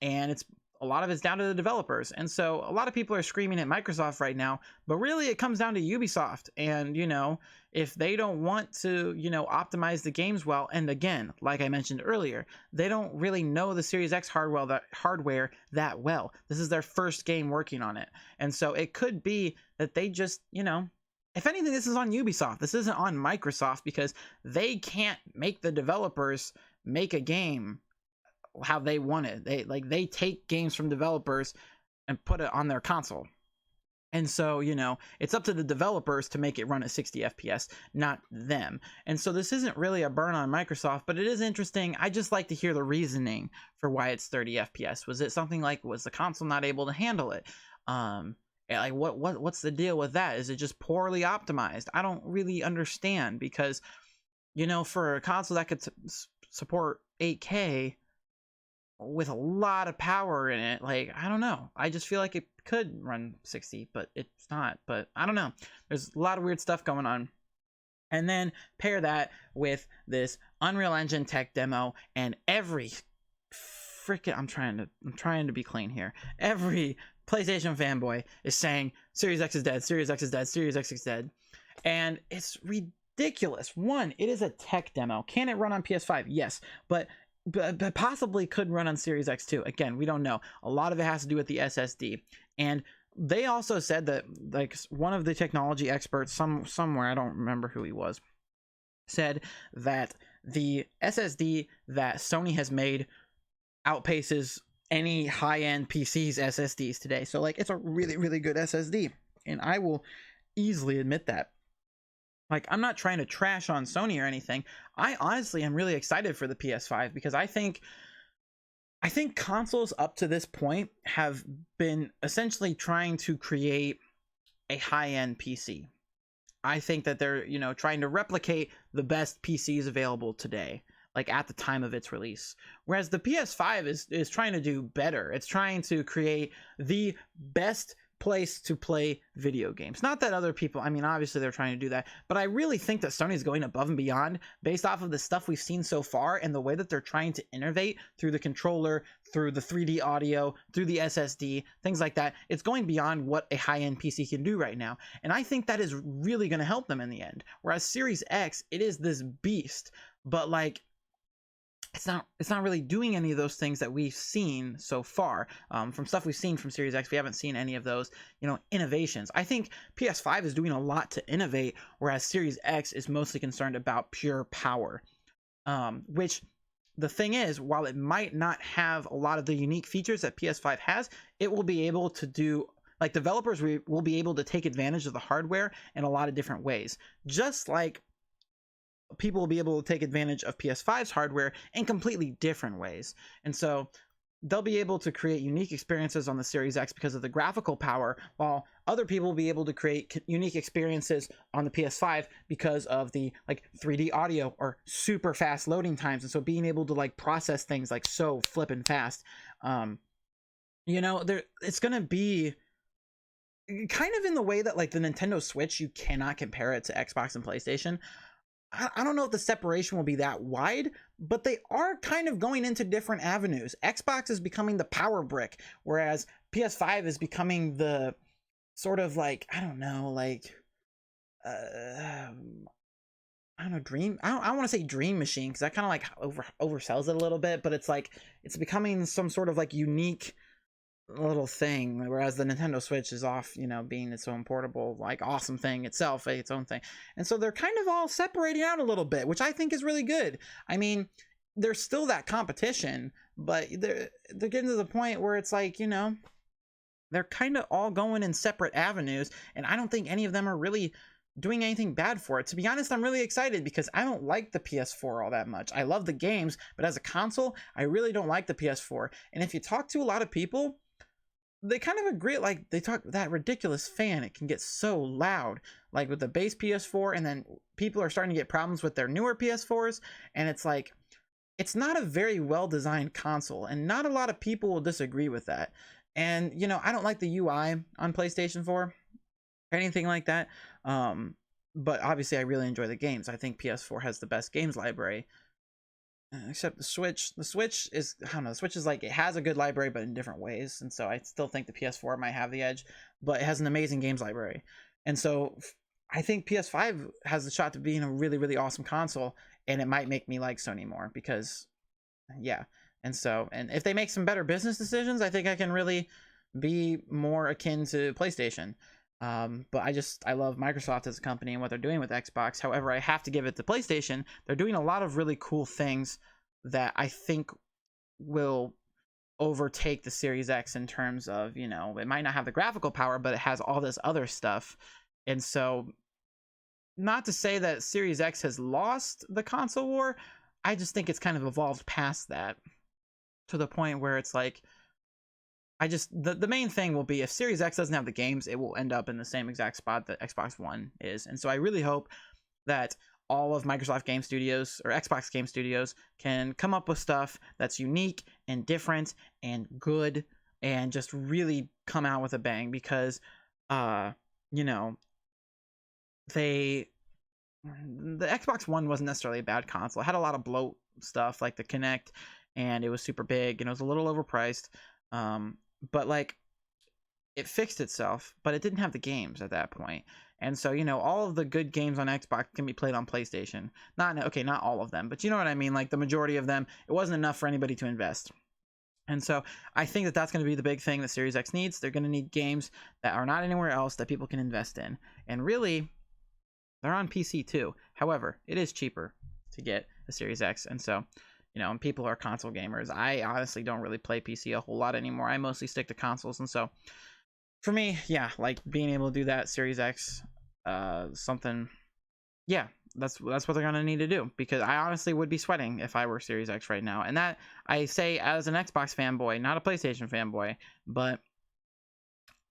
Speaker 1: And a lot of it's down to the developers. And so a lot of people are screaming at Microsoft right now, but really it comes down to Ubisoft. And, if they don't want to, optimize the games well, and again, like I mentioned earlier, they don't really know the Series X hardware that well. This is their first game working on it. And so it could be that they just, if anything, this is on Ubisoft. This isn't on Microsoft, because they can't make the developers make a game how they want it. They take games from developers and put it on their console. And so, it's up to the developers to make it run at 60 FPS, not them. And so this isn't really a burn on Microsoft, but it is interesting. I just like to hear the reasoning for why it's 30 FPS. Was it something like, was the console not able to handle it? Like what's the deal with that? Is it just poorly optimized? I don't really understand, because, for a console that could support 8K, with a lot of power in it, like, I don't know, I just feel like it could run 60, but it's not. But I don't know, there's a lot of weird stuff going on. And then pair that with this Unreal Engine tech demo, and every freaking, I'm trying to be clean here, every PlayStation fanboy is saying Series X is dead, Series X is dead, Series X is dead. And it's ridiculous. One, it is a tech demo. Can it run on PS5? Yes, but possibly could run on Series X too. Again, we don't know. A lot of it has to do with the SSD. And they also said that, like, one of the technology experts somewhere, I don't remember who he was, said that the SSD that Sony has made outpaces any high-end PC's SSDs today. So like it's a really, really good SSD, and I will easily admit that. Like, I'm not trying to trash on Sony or anything. I honestly am really excited for the PS5 because I think consoles up to this point have been essentially trying to create a high-end PC. I think that they're, you know, trying to replicate the best PCs available today, like at the time of its release. Whereas the PS5 is trying to do better. It's trying to create the best place to play video games. Not that other people, I mean, obviously they're trying to do that, but I really think that Sony is going above and beyond based off of the stuff we've seen so far and the way that they're trying to innovate through the controller, through the 3D audio, through the SSD, things like that. It's going beyond what a high-end PC can do right now. And I think that is really going to help them in the end. Whereas Series X, it is this beast, but like, it's not really doing any of those things that we've seen so far. From stuff we've seen from Series X, we haven't seen any of those, you know, innovations. I think PS5 is doing a lot to innovate, whereas Series X is mostly concerned about pure power. Which the thing is, while it might not have a lot of the unique features that PS5 has, it will be able to do, like, developers will be able to take advantage of the hardware in a lot of different ways. Just like people will be able to take advantage of PS5's hardware in completely different ways. And so they'll be able to create unique experiences on the Series X because of the graphical power, while other people will be able to create unique experiences on the PS5 because of the like 3D audio or super fast loading times. And so being able to like process things like so flippin' fast, you know, it's going to be kind of in the way that like the Nintendo Switch, you cannot compare it to Xbox and PlayStation. I don't know if the separation will be that wide, but they are kind of going into different avenues. Xbox is becoming the power brick, whereas PS5 is becoming the sort of like, I don't know, like, I don't know, dream. I don't want to say dream machine because that kind of like oversells it a little bit, but it's like, it's becoming some sort of like unique little thing, whereas the Nintendo Switch is off, you know, being its own portable, like, awesome thing itself, its own thing. And so they're kind of all separating out a little bit, which I think is really good. I mean, there's still that competition, but they're getting to the point where it's like, you know, they're kind of all going in separate avenues, and I don't think any of them are really doing anything bad for it. To be honest, I'm really excited because I don't like the PS4 all that much. I love the games, but as a console, I really don't like the PS4. And if you talk to a lot of people, they kind of agree. Like, they talk that ridiculous fan, it can get so loud, like with the base PS4, and then people are starting to get problems with their newer PS4s, and it's like, it's not a very well designed console, and not a lot of people will disagree with that. And you know, I don't like the UI on PlayStation 4 or anything like that, but obviously I really enjoy the games. I think PS4 has the best games library, except the Switch. The Switch is, I don't know, the Switch is like, it has a good library, but in different ways. And so I still think the PS4 might have the edge, but it has an amazing games library. And so I think PS5 has the shot to being a really, really awesome console, and it might make me like Sony more because, yeah. And so, and if they make some better business decisions, I think I can really be more akin to PlayStation. But I love Microsoft as a company and what they're doing with Xbox. However, I have to give it to PlayStation. They're doing a lot of really cool things that I think will overtake the Series X in terms of, you know, it might not have the graphical power, but it has all this other stuff. And so, not to say that Series X has lost the console war, I just think it's kind of evolved past that to the point where it's like, the main thing will be, if Series X doesn't have the games, it will end up in the same exact spot that Xbox One is. And so I really hope that all of Microsoft Game Studios or Xbox Game Studios can come up with stuff that's unique and different and good, and just really come out with a bang, because you know, the Xbox One wasn't necessarily a bad console. It had a lot of bloat stuff like the Kinect, and it was super big, and it was a little overpriced. But like, it fixed itself, but it didn't have the games at that point. And so, you know, all of the good games on Xbox can be played on PlayStation. Not all of them, but you know what I mean? Like, the majority of them, it wasn't enough for anybody to invest. And so I think that that's going to be the big thing that Series X needs. They're going to need games that are not anywhere else that people can invest in. And really, they're on PC too. However, it is cheaper to get a Series X. And so, you know, and people are console gamers. I honestly don't really play PC a whole lot anymore. I mostly stick to consoles, and so for me, yeah, like being able to do that Series X, something, yeah, that's what they're gonna need to do, because I honestly would be sweating if I were Series X right now, and that I say as an Xbox fanboy, not a PlayStation fanboy. But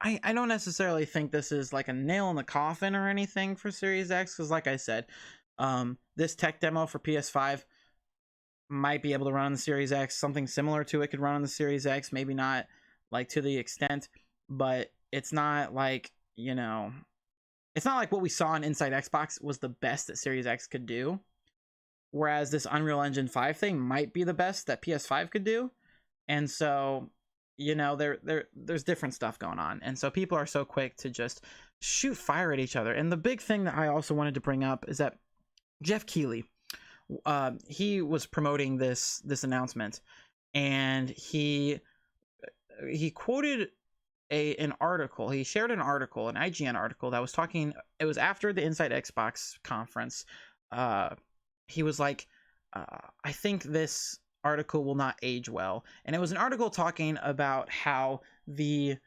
Speaker 1: I don't necessarily think this is like a nail in the coffin or anything for Series X, because like I said, this tech demo for PS5 might be able to run on the Series X. Something similar to it could run on the Series X, maybe not like to the extent, but it's not like, you know, it's not like what we saw in Inside Xbox was the best that Series X could do, whereas this Unreal Engine 5 thing might be the best that PS5 could do. And so, you know, there's different stuff going on, and so people are so quick to just shoot fire at each other. And the big thing that I also wanted to bring up is that Jeff Keighley, he was promoting this announcement, and he quoted an article. He shared an article, an IGN article that was talking. It was after the Inside Xbox conference. He was like, I think this article will not age well. And it was an article talking about how the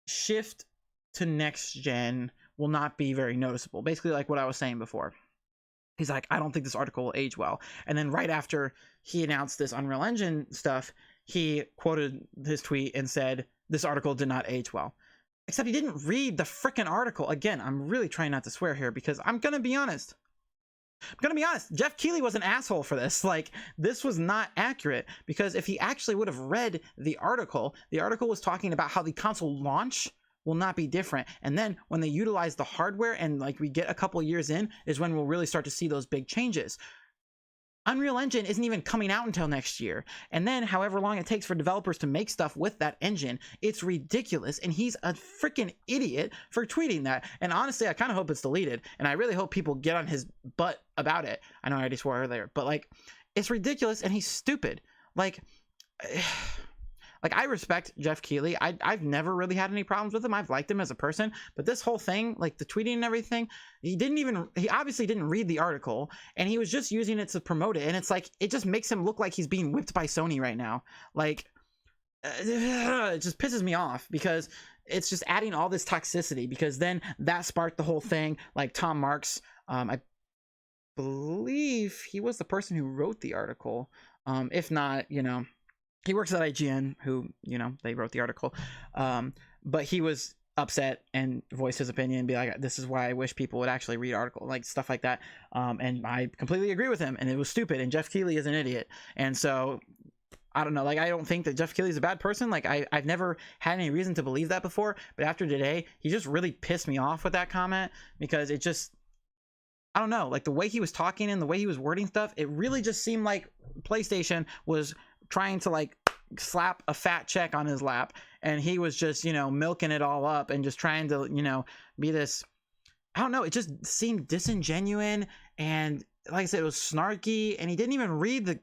Speaker 1: shift to next gen will not be very noticeable. Basically like what I was saying before. He's like, I don't think this article will age well. And then right after he announced this Unreal Engine stuff, he quoted his tweet and said, this article did not age well. Except he didn't read the freaking article. Again, I'm really trying not to swear here, because I'm going to be honest. Jeff Keighley was an asshole for this. Like, this was not accurate, because if he actually would have read the article was talking about how the console launch will not be different. And then when they utilize the hardware and like we get a couple years in is when we'll really start to see those big changes. Unreal Engine isn't even coming out until next year. And then however long it takes for developers to make stuff with that engine, it's ridiculous. And he's a freaking idiot for tweeting that. And honestly, I kind of hope it's deleted. And I really hope people get on his butt about it. I know I already swore earlier, but like, it's ridiculous and he's stupid. Like I respect Jeff Keighley. I've never really had any problems with him. I've liked him as a person, but this whole thing, like the tweeting and everything, he obviously didn't read the article, and he was just using it to promote it. And it's like, it just makes him look like he's being whipped by Sony right now. Like, it just pisses me off, because it's just adding all this toxicity, because then that sparked the whole thing. Like Tom Marks, I believe he was the person who wrote the article. If not, you know, he works at IGN, who, you know, they wrote the article. But he was upset and voiced his opinion and be like, this is why I wish people would actually read article, like stuff like that. And I completely agree with him, and it was stupid, and Jeff Keighley is an idiot. And so I don't know, like, I don't think that Jeff Keighley is a bad person. Like, I've never had any reason to believe that before, but after today, he just really pissed me off with that comment, because it just, I don't know, like the way he was talking and the way he was wording stuff, it really just seemed like PlayStation was trying to like slap a fat check on his lap, and he was just, you know, milking it all up and just trying to, you know, be this, I don't know, it just seemed disingenuous, and like I said, it was snarky, and he didn't even read the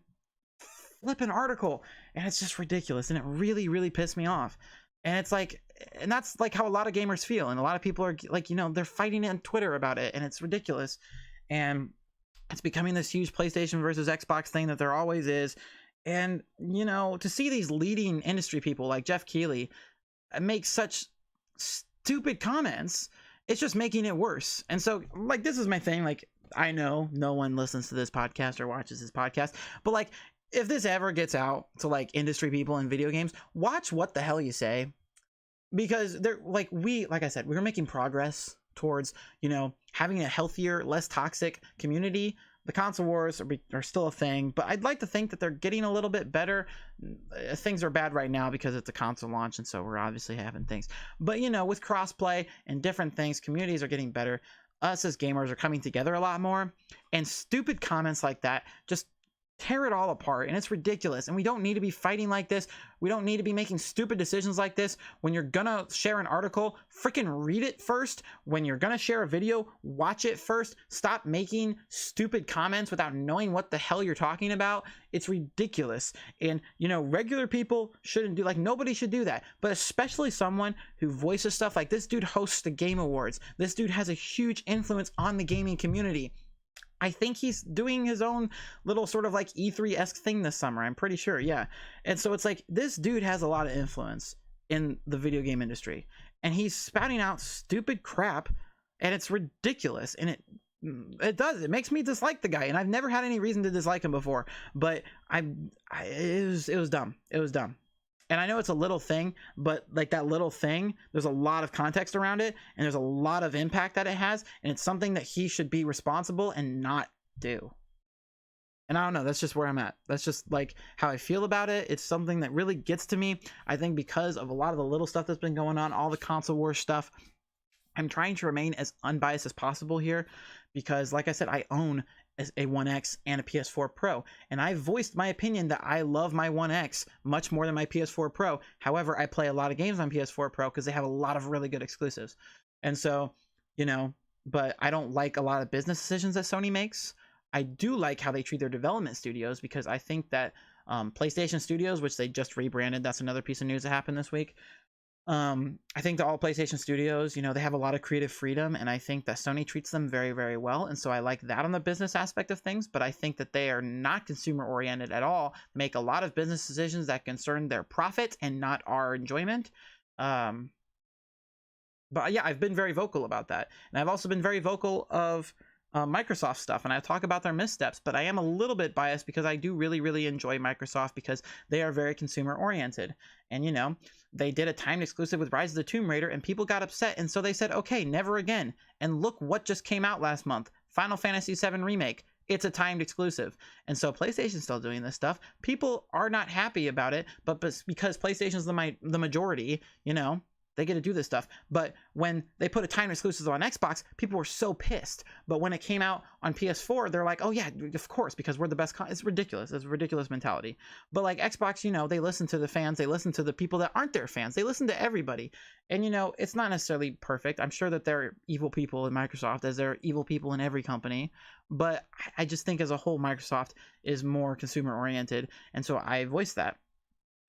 Speaker 1: flipping article, and it's just ridiculous, and it really, really pissed me off. And it's like, and that's like how a lot of gamers feel, and a lot of people are like, you know, they're fighting on Twitter about it, and it's ridiculous, and it's becoming this huge PlayStation versus Xbox thing that there always is. And, you know, to see these leading industry people like Jeff Keighley make such stupid comments, it's just making it worse. And so, like, this is my thing. Like, I know no one listens to this podcast or watches this podcast, but like, if this ever gets out to like industry people in video games, watch what the hell you say, because they're like, like I said, we're making progress towards, you know, having a healthier, less toxic community. The console wars are still a thing, but I'd like to think that they're getting a little bit better. Things are bad right now because it's a console launch, and so we're obviously having things. But, you know, with crossplay and different things, communities are getting better. Us as gamers are coming together a lot more, and stupid comments like that just tear it all apart, and it's ridiculous. And we don't need to be fighting like this. We don't need to be making stupid decisions like this. When you're gonna share an article, freaking read it first. When you're gonna share a video, watch it first. Stop making stupid comments without knowing what the hell you're talking about. It's ridiculous. And, you know, regular people shouldn't do, like, nobody should do that, but especially someone who voices stuff like this. Dude hosts the Game Awards. This dude has a huge influence on the gaming community. I think he's doing his own little sort of like E3-esque thing this summer. I'm pretty sure, yeah. And so it's like this dude has a lot of influence in the video game industry, and he's spouting out stupid crap, and it's ridiculous, and it makes me dislike the guy, and I've never had any reason to dislike him before, but it was dumb. It was dumb. And I know it's a little thing, but like that little thing, there's a lot of context around it, and there's a lot of impact that it has, and it's something that he should be responsible and not do. And I don't know, that's just where I'm at. That's just like how I feel about it. It's something that really gets to me, I think, because of a lot of the little stuff that's been going on, all the console war stuff. I'm trying to remain as unbiased as possible here because, like I said, I own a 1X and a PS4 Pro, and I voiced my opinion that I love my 1X much more than my PS4 Pro. However, I play a lot of games on PS4 Pro because they have a lot of really good exclusives. And so, you know, but I don't like a lot of business decisions that Sony makes. I do like how they treat their development studios, because I think that PlayStation Studios, which they just rebranded, that's another piece of news that happened this week. I think that all PlayStation Studios, you know, they have a lot of creative freedom, and I think that Sony treats them very, very well. And so I like that on the business aspect of things, but I think that they are not consumer oriented at all, make a lot of business decisions that concern their profit and not our enjoyment. But yeah, I've been very vocal about that. And I've also been very vocal of Microsoft stuff, and I talk about their missteps, but I am a little bit biased because I do really, really enjoy Microsoft because they are very consumer oriented. And, you know, they did a timed exclusive with Rise of the Tomb Raider, and people got upset, and so they said, okay, never again. And look what just came out last month, Final Fantasy VII Remake. It's a timed exclusive. And so PlayStation's still doing this stuff. People are not happy about it, but because PlayStation's the majority, you know, they get to do this stuff. But when they put a timed exclusive on Xbox, people were so pissed. But when it came out on PS4, they're like, oh yeah, of course, because we're the best. It's ridiculous. It's a ridiculous mentality. But like Xbox, you know, they listen to the fans. They listen to the people that aren't their fans. They listen to everybody. And, you know, it's not necessarily perfect. I'm sure that there are evil people in Microsoft, as there are evil people in every company. But I just think as a whole, Microsoft is more consumer oriented. And so I voice that.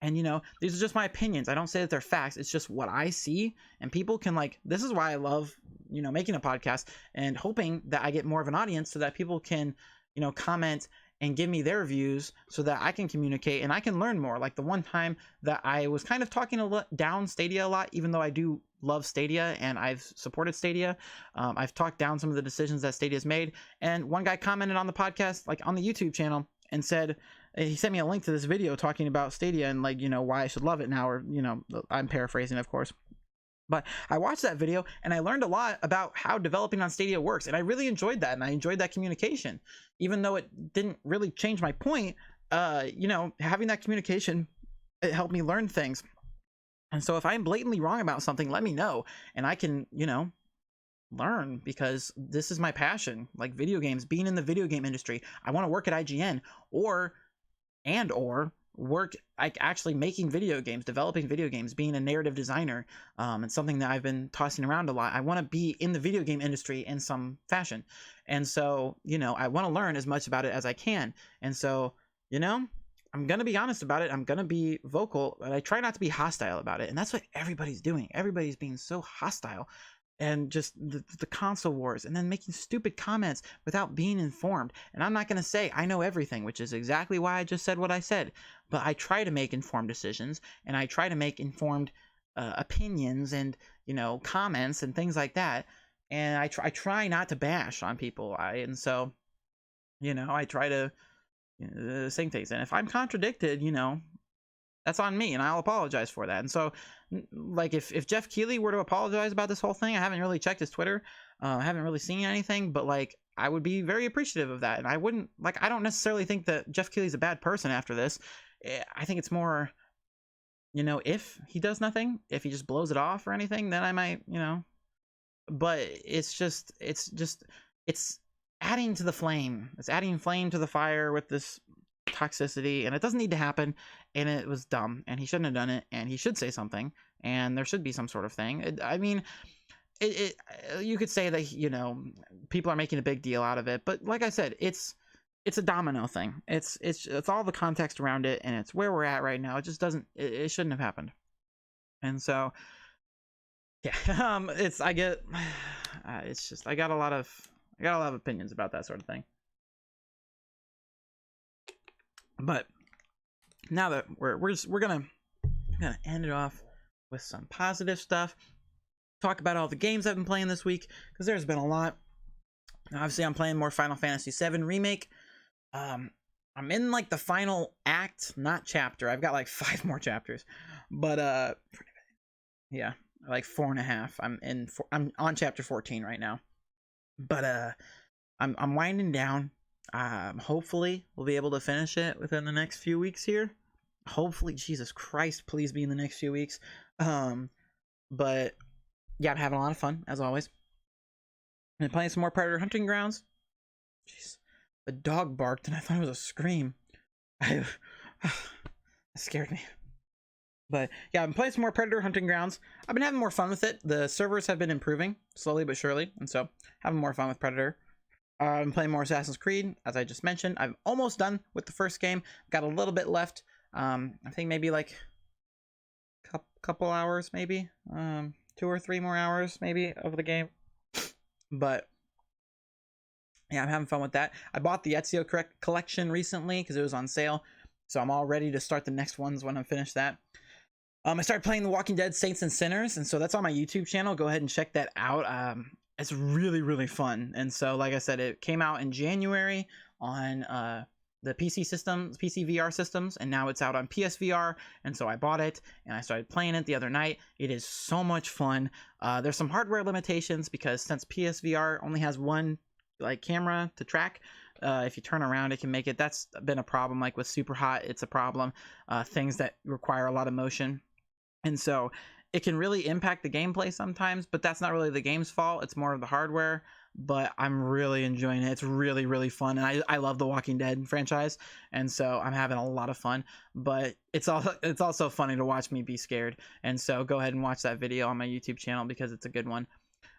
Speaker 1: And, you know, these are just my opinions. I don't say that they're facts. It's just what I see. And people can, like, this is why I love, you know, making a podcast and hoping that I get more of an audience so that people can, you know, comment and give me their views so that I can communicate and I can learn more. Like the one time that I was kind of talking down Stadia a lot, even though I do love Stadia and I've supported Stadia. I've talked down some of the decisions that Stadia's made. And one guy commented on the podcast, like on the YouTube channel, and said, he sent me a link to this video talking about Stadia and, like, you know, why I should love it now, or, you know, I'm paraphrasing, of course. But I watched that video and I learned a lot about how developing on Stadia works, and I really enjoyed that, and I enjoyed that communication, even though it didn't really change my point. You know, having that communication, it helped me learn things. And so if I'm blatantly wrong about something, let me know, and I can, you know, learn, because this is my passion. Like video games, being in the video game industry, I want to work at IGN or work like actually making video games, developing video games, being a narrative designer. It's something that I've been tossing around a lot. I want to be in the video game industry in some fashion, and so, you know, I want to learn as much about it as I can. And so, you know, I'm gonna be honest about it. I'm gonna be vocal, but I try not to be hostile about it. And that's what everybody's doing. Everybody's being so hostile, and just the console wars, and then making stupid comments without being informed. And I'm not going to say I know everything, which is exactly why I just said what I said, but I try to make informed decisions, and I try to make informed opinions and, you know, comments and things like that. And I try not to bash on people. And so, you know, I try to, you know, say things, and if I'm contradicted, you know, that's on me, and I'll apologize for that. And so, like, if Jeff Keighley were to apologize about this whole thing, I haven't really checked his Twitter, I haven't really seen anything, but like, I would be very appreciative of that. And I wouldn't, like, I don't necessarily think that Jeff Keighley's a bad person after this. I think it's more, you know, if he does nothing, if he just blows it off or anything, then I might, you know. But it's adding to the flame. It's adding flame to the fire with this toxicity, and it doesn't need to happen, and it was dumb, and he shouldn't have done it, and he should say something, and there should be some sort of thing. I mean, you could say that, you know, people are making a big deal out of it, but like I said, it's a domino thing. It's all the context around it, and it's where we're at right now. It just doesn't, it shouldn't have happened. And so, yeah, I got a lot of opinions about that sort of thing. But now that we're gonna end it off with some positive stuff. Talk about all the games I've been playing this week, because there's been a lot. Obviously, I'm playing more Final Fantasy VII Remake. I'm in like the final act, not chapter. I've got like 5 more chapters, but yeah, like 4.5. I'm on chapter 14 right now, but I'm winding down. Hopefully we'll be able to finish it within the next few weeks here. Hopefully, Jesus Christ, please be in the next few weeks. But yeah, I'm having a lot of fun as always. I'm playing some more Predator Hunting Grounds. Jeez, the dog barked and I thought it was a scream. That scared me. But yeah, I'm playing some more Predator Hunting Grounds. I've been having more fun with it. The servers have been improving slowly but surely, and so having more fun with Predator. I'm playing more Assassin's Creed, as I just mentioned. I'm almost done with the first game. Got a little bit left. I think maybe like a couple hours, maybe 2 or 3 more hours, maybe, of the game. But yeah, I'm having fun with that. I bought the Ezio collection recently because it was on sale, so I'm all ready to start the next ones when I'm finished that. I started playing The Walking Dead Saints and Sinners, and so that's on my YouTube channel. Go ahead and check that out. It's really, really fun. And so, like I said, it came out in January on the PC systems, PC VR systems, and now it's out on PSVR. And so I bought it and I started playing it the other night. It is so much fun. There's some hardware limitations because since PSVR only has one like camera to track, if you turn around it can make it. That's been a problem. Like with Super Hot, it's a problem. Things that require a lot of motion. And so it can really impact the gameplay sometimes, but that's not really the game's fault. It's more of the hardware, but I'm really enjoying it. It's really, really fun. And I love the Walking Dead franchise. And so I'm having a lot of fun, but it's also funny to watch me be scared. And so go ahead and watch that video on my YouTube channel because it's a good one.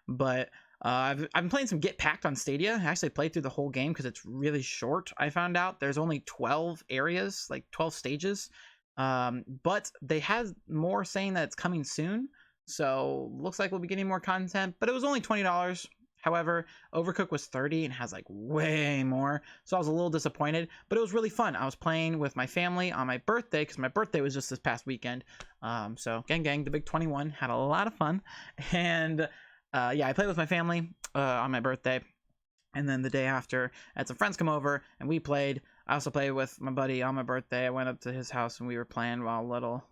Speaker 1: But I've been playing some Get Packed on Stadia. I actually played through the whole game because it's really short. I found out there's only 12 areas, like 12 stages. But they had more saying that it's coming soon, so looks like we'll be getting more content, but it was only $20. However, Overcooked was $30 and has like way more, so I was a little disappointed, but it was really fun. I was playing with my family on my birthday because my birthday was just this past weekend. So gang, the big 21, had a lot of fun. And yeah, I played with my family on my birthday, and then the day after I had some friends come over and we played. I also played with my buddy on my birthday. I went up to his house and we were playing while a little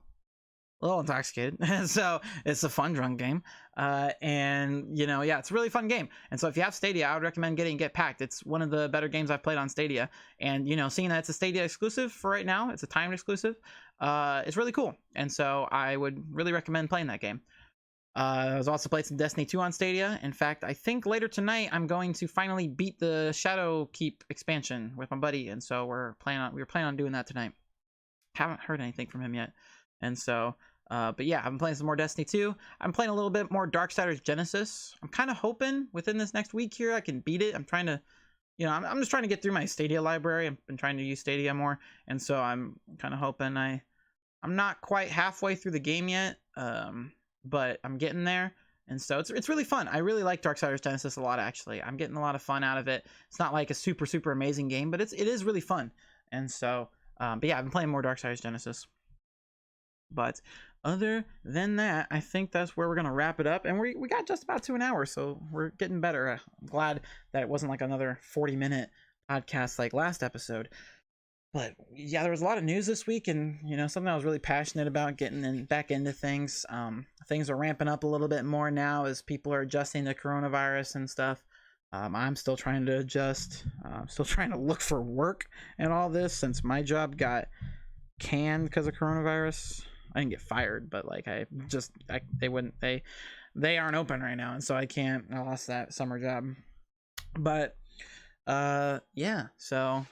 Speaker 1: intoxicated. So it's a fun drunk game. And you know, yeah, it's a really fun game. And so if you have Stadia, I would recommend Get Packed. It's one of the better games I've played on Stadia. And you know, seeing that it's a Stadia exclusive for right now, it's a timed exclusive. It's really cool. And so I would really recommend playing that game. I was also playing some Destiny 2 on Stadia. In fact, I think later tonight I'm going to finally beat the Shadow Keep expansion with my buddy, and so we were planning on doing that tonight. Haven't heard anything from him yet, and so but yeah, I've been playing some more Destiny 2. I'm playing a little bit more Darksiders Genesis. I'm kind of hoping within this next week here I can beat it. I'm trying to, you know, I'm just trying to get through my Stadia library. I've been trying to use Stadia more, and so I'm kind of hoping I'm not quite halfway through the game yet. But I'm getting there, and so it's really fun. I really like Darksiders Genesis a lot, actually. I'm getting a lot of fun out of it. It's not like a super amazing game, but it is really fun. And so, but yeah, I've been playing more Darksiders Genesis. But other than that, I think that's where we're gonna wrap it up, and we got just about to an hour, so we're getting better. I'm glad that it wasn't like another 40-minute podcast like last episode. But yeah, there was a lot of news this week, and you know, something I was really passionate about, getting back into things. Things are ramping up a little bit more now as people are adjusting to coronavirus and stuff. I'm still trying to adjust. I'm still trying to look for work and all this since my job got canned because of coronavirus. I didn't get fired, but like they aren't open right now, and so I lost that summer job. But yeah, so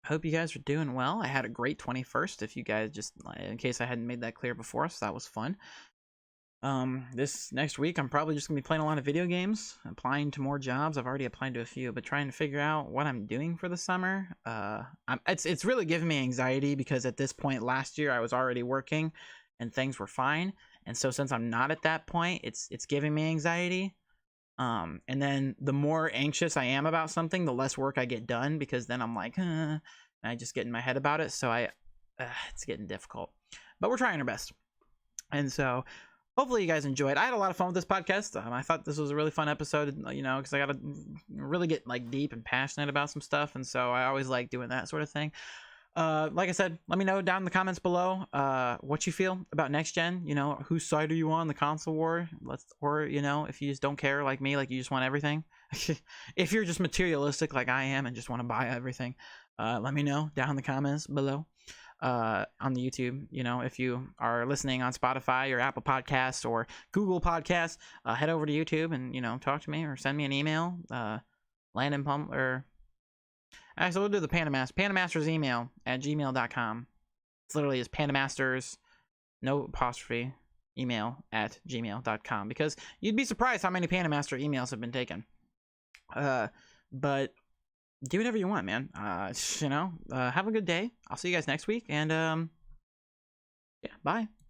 Speaker 1: I hope you guys are doing well. I had a great 21st, if you guys just, in case I hadn't made that clear before, so that was fun. This next week, I'm probably just going to be playing a lot of video games, applying to more jobs. I've already applied to a few, but trying to figure out what I'm doing for the summer. It's really giving me anxiety because at this point last year, I was already working and things were fine. And so since I'm not at that point, it's giving me anxiety. And then the more anxious I am about something, the less work I get done, because then I'm like, and I just get in my head about it, so it's getting difficult, but we're trying our best. And so hopefully you guys enjoyed. I had a lot of fun with this podcast. I thought this was a really fun episode, because I got to really get like deep and passionate about some stuff, and so I always like doing that sort of thing. Like I said, let me know down in the comments below what you feel about next gen. Whose side are you on, the console war? Or if you just don't care like me, like you just want everything. If you're just materialistic like I am and just want to buy everything, let me know down in the comments below. On the YouTube, if you are listening on Spotify or Apple Podcasts or Google Podcasts, head over to YouTube and talk to me or send me an email. Landon Pump or actually we'll do the Panamasters email at gmail.com. It's literally just Panamasters, no apostrophe, email at gmail.com, because you'd be surprised how many Panamaster emails have been taken. But do whatever you want, man. Have a good day. I'll see you guys next week, and yeah, bye.